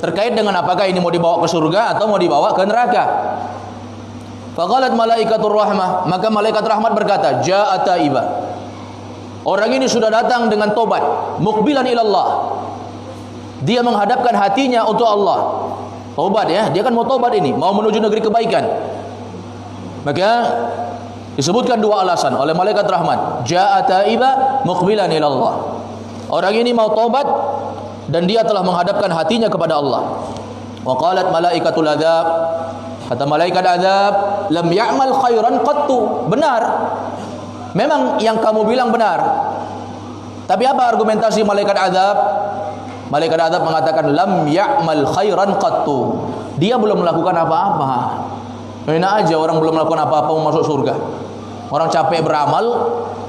terkait dengan apakah ini mau dibawa ke surga atau mau dibawa ke neraka. Faqalat malaikatur rahmah, maka malaikat rahmat berkata, jaa taiba, orang ini sudah datang dengan tobat, muqbilan ilallah, dia menghadapkan hatinya untuk Allah. Tobat, ya, dia kan mau tobat ini, mau menuju negeri kebaikan. Maka disebutkan dua alasan oleh malaikat rahmat, jaa taiba muqbilan ilallah, orang ini mau tobat dan dia telah menghadapkan hatinya kepada Allah. Wa qalat malaikatul adzab, kata malaikat azab, lam ya'mal khairan qattu, benar, memang yang kamu bilang benar. Tapi apa argumentasi malaikat azab? Malaikat azab mengatakan lam ya'mal khairan qattu, dia belum melakukan apa-apa. Enak aja orang belum melakukan apa-apa mau masuk surga. Orang capek beramal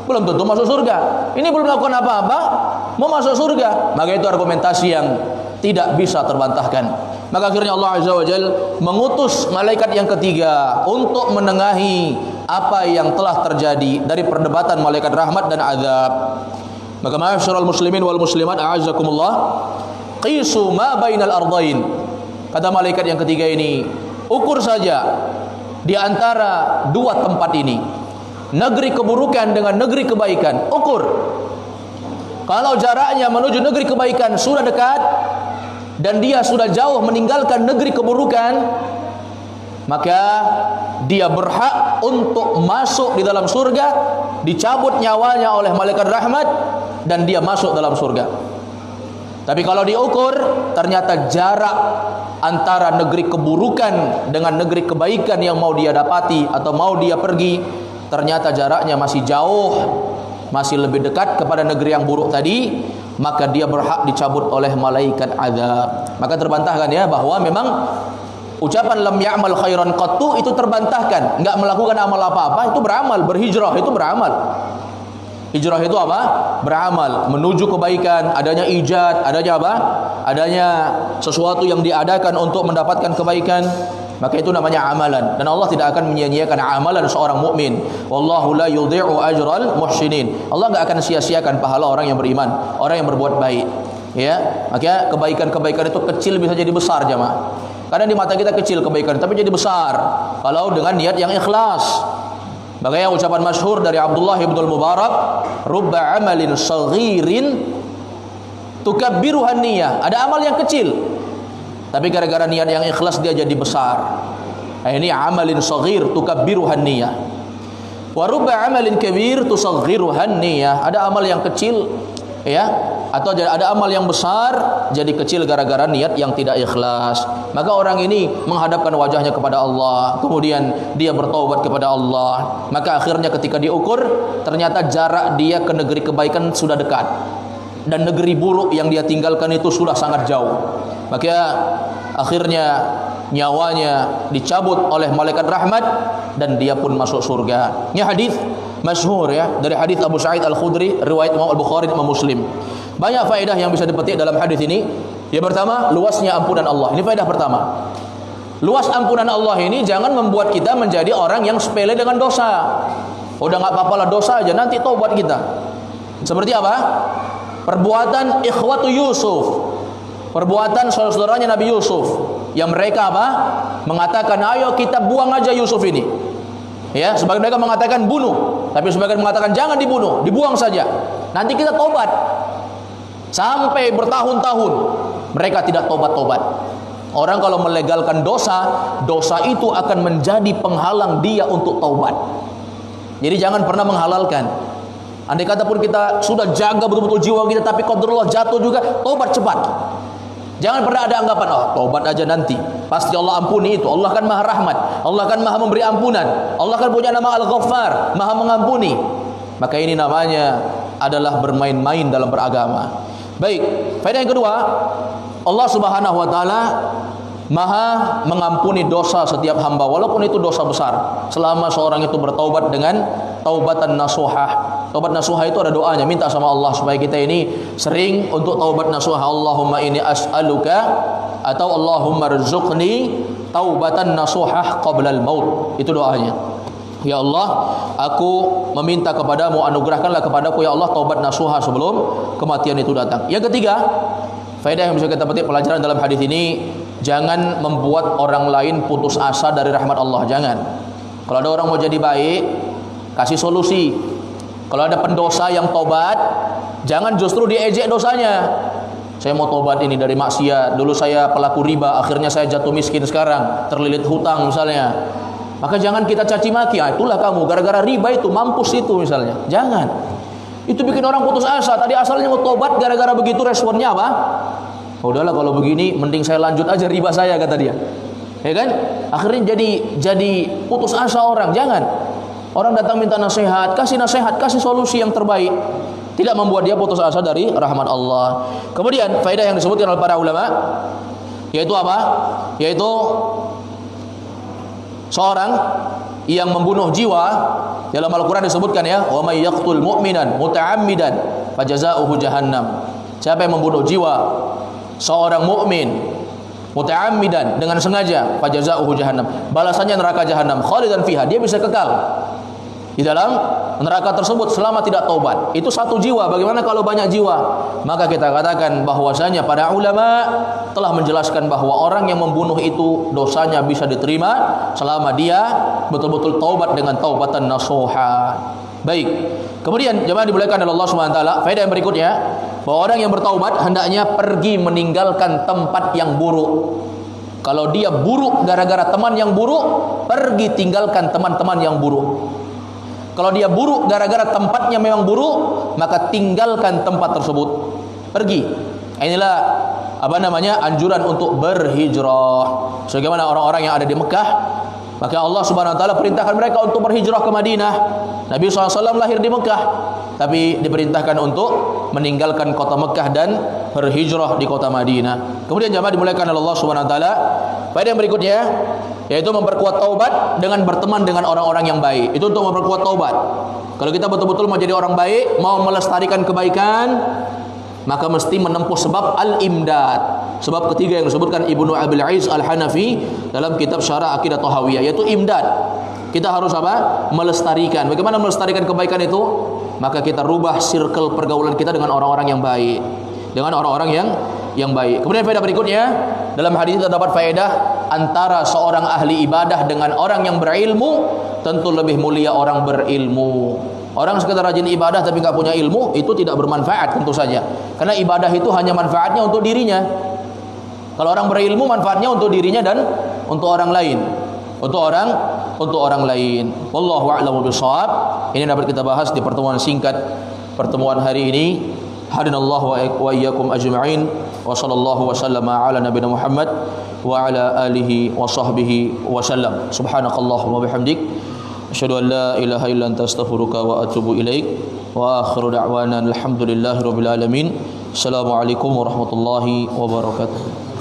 belum tentu masuk surga. Ini belum melakukan apa-apa mau masuk surga. Maka itu argumentasi yang tidak bisa terbantahkan. Maka akhirnya Allah Azza wa Jalla mengutus malaikat yang ketiga untuk menengahi apa yang telah terjadi dari perdebatan malaikat rahmat dan azab. Maka ma'asyiral muslimin wal muslimat, a'azzakumullah, qisu ma bainal ardain. Kata malaikat yang ketiga ini, ukur saja di antara dua tempat ini, negeri keburukan dengan negeri kebaikan. Ukur. Kalau jaraknya menuju negeri kebaikan sudah dekat dan dia sudah jauh meninggalkan negeri keburukan, maka dia berhak untuk masuk di dalam surga, dicabut nyawanya oleh malaikat rahmat dan dia masuk dalam surga. Tapi kalau diukur ternyata jarak antara negeri keburukan dengan negeri kebaikan yang mau dia dapati atau mau dia pergi, ternyata jaraknya masih jauh, masih lebih dekat kepada negeri yang buruk tadi, maka dia berhak dicabut oleh malaikat azab. Maka terbantahkan, ya, bahwa memang ucapan lam ya'mal khairan qattu itu terbantahkan. Enggak melakukan amal apa-apa itu beramal, berhijrah itu beramal. Hijrah itu apa? Beramal, menuju kebaikan, adanya ijad, adanya apa? Adanya sesuatu yang diadakan untuk mendapatkan kebaikan, maka itu namanya amalan. Dan Allah tidak akan menyia-nyiakan amalan seorang mukmin. Wallahu la yudhi'u ajral muhsinin. Allah enggak akan sia-siakan pahala orang yang beriman, orang yang berbuat baik. Ya, maka kebaikan-kebaikan itu kecil bisa jadi besar, jemaah. Kadang di mata kita kecil kebaikan, tapi jadi besar kalau dengan niat yang ikhlas. Bagaimana ucapan masyhur dari Abdullah bin Mubarak, rubba amalin saghirin tukabbiruhan niyah. Ada amal yang kecil, tapi gara-gara niat yang ikhlas dia jadi besar. Nah, ini amalin saghir tukabbiruhan niyah. Wa rubba amalin kabir tusaghiruhan niyah. Ada amal yang kecil, ya, atau ada amal yang besar jadi kecil gara-gara niat yang tidak ikhlas. Maka orang ini menghadapkan wajahnya kepada Allah, kemudian dia bertaubat kepada Allah. Maka akhirnya ketika diukur, ternyata jarak dia ke negeri kebaikan sudah dekat dan negeri buruk yang dia tinggalkan itu sudah sangat jauh. Maka akhirnya nyawanya dicabut oleh malaikat rahmat dan dia pun masuk surga. Ini hadis masyhur, ya, dari hadis Abu Sa'id Al-Khudri, riwayat Imam Al-Bukhari dan Imam Muslim. Banyak faedah yang bisa dipetik dalam hadis ini. Yang pertama, luasnya ampunan Allah. Ini faedah pertama. Luas ampunan Allah ini jangan membuat kita menjadi orang yang sepele dengan dosa. Udah enggak apa-apa lah dosa aja, nanti taubat kita. Seperti apa? Perbuatan ikhwatu Yusuf, perbuatan saudara-saudaranya Nabi Yusuf. yang mereka apa? Mengatakan, ayo kita buang aja Yusuf ini. Ya, sebagian mereka mengatakan bunuh, tapi sebagian mengatakan jangan dibunuh, dibuang saja. Nanti kita tobat. Sampai bertahun-tahun mereka tidak tobat-tobat. Orang kalau melegalkan dosa, dosa itu akan menjadi penghalang dia untuk taubat. Jadi jangan pernah menghalalkan. Andai kata pun kita sudah jaga betul-betul jiwa kita, tapi qadarullah jatuh juga, tobat cepat. Jangan pernah ada anggapan, oh tobat aja nanti, pasti Allah ampuni itu. Allah kan maha rahmat, Allah kan maha memberi ampunan, Allah kan punya nama Al-Ghaffar, maha mengampuni. Maka ini namanya adalah bermain-main dalam beragama. Baik, faedah yang kedua, Allah Subhanahu wa taala maha mengampuni dosa setiap hamba, walaupun itu dosa besar, selama seorang itu bertaubat dengan taubatan nasuhah. Taubat nasuhah itu ada doanya, minta sama Allah supaya kita ini sering untuk taubat nasuhah. Allahumma inni as'aluka, atau Allahumma rzuqni taubatan nasuhah qabla al-maut. Itu doanya. Ya Allah, aku meminta kepadamu, anugerahkanlah kepadaku ya Allah taubat nasuhah sebelum kematian itu datang. Yang ketiga, faedah yang bisa kita petik pelajaran dalam hadis ini, jangan membuat orang lain putus asa dari rahmat Allah. Jangan. Kalau ada orang mau jadi baik, kasih solusi. Kalau ada pendosa yang tobat, jangan justru diejek dosanya. Saya mau tobat ini dari maksiat, dulu saya pelaku riba, akhirnya saya jatuh miskin, sekarang terlilit hutang misalnya. Maka jangan kita caci maki, itulah kamu gara-gara riba itu mampus itu misalnya. Jangan. Itu bikin orang putus asa. Tadi asalnya mau tobat, gara-gara begitu responnya apa? Oh, udahlah kalau begini mending saya lanjut aja riba saya, kata dia. Ya kan? Akhirnya jadi putus asa orang. Jangan. Orang datang minta nasihat, kasih solusi yang terbaik. Tidak membuat dia putus asa dari rahmat Allah. Kemudian faedah yang disebutkan oleh para ulama, yaitu apa? Yaitu seorang yang membunuh jiwa, dalam Al-Quran disebutkan ya, wa may yaqtul mu'minan muta'ammidan fajazaohu jahannam. Siapa yang membunuh jiwa seorang mukmin muta'ammidan, dengan sengaja, fajazaohu jahannam, balasannya neraka jahannam, khalidan fiha, dia bisa kekal di dalam neraka tersebut selama tidak taubat. Itu satu jiwa. Bagaimana kalau banyak jiwa? Maka kita katakan bahwasanya para ulama telah menjelaskan bahwa orang yang membunuh itu dosanya bisa diterima selama dia betul-betul taubat dengan taubatan nasuha. Baik. Kemudian jemaah dimuliakan oleh Allah Subhanahu wa taala, faedah yang berikutnya, bahwa orang yang bertaubat hendaknya pergi meninggalkan tempat yang buruk. Kalau dia buruk gara-gara teman yang buruk, pergi tinggalkan teman-teman yang buruk. Kalau dia buruk gara-gara tempatnya memang buruk, maka tinggalkan tempat tersebut. Pergi. Inilah anjuran untuk berhijrah. Sebagaimana orang-orang yang ada di Mekah, maka Allah Subhanahu wa taala perintahkan mereka untuk berhijrah ke Madinah. Nabi SAW lahir di Mekah, tapi diperintahkan untuk meninggalkan kota Mekah dan berhijrah di kota Madinah. Kemudian jemaah dimuliakan oleh Allah Subhanahu wa taala, faedah yang berikutnya yaitu memperkuat taubat dengan berteman dengan orang-orang yang baik. Itu untuk memperkuat taubat. Kalau kita betul-betul mau jadi orang baik, mau melestarikan kebaikan, maka mesti menempuh sebab al-imdad. Sebab ketiga yang disebutkan Ibnu Abil Aiz Al-Hanafi dalam kitab Syarah Aqidah Thahawiyah, yaitu imdad. Kita harus apa? Melestarikan. Bagaimana melestarikan kebaikan itu? Maka kita rubah circle pergaulan kita dengan orang-orang yang baik. Dengan orang-orang yang baik. Kemudian faedah berikutnya, dalam hadis itu terdapat faedah antara seorang ahli ibadah dengan orang yang berilmu, tentu lebih mulia orang berilmu. Orang sekedar rajin ibadah tapi enggak punya ilmu, itu tidak bermanfaat tentu saja. Karena ibadah itu hanya manfaatnya untuk dirinya. Kalau orang berilmu, manfaatnya untuk dirinya dan untuk orang lain. Untuk orang lain. Wallahu a'lamu bishawab. Ini dapat kita bahas di pertemuan singkat pertemuan hari ini. Hadanallahu wa iyyakum ajma'in. Wa sallallahu wa sallama ala nabiyina Muhammad wa ala alihi wa sahbihi wa sallam. Subhanakallahumma bihamdik, asyhadu an la ilaha illa anta astaghfiruka wa atubu ilaik. Wa akhiru da'wana alhamdulillahi rabbil alamin. Assalamualaikum warahmatullahi wabarakatuh.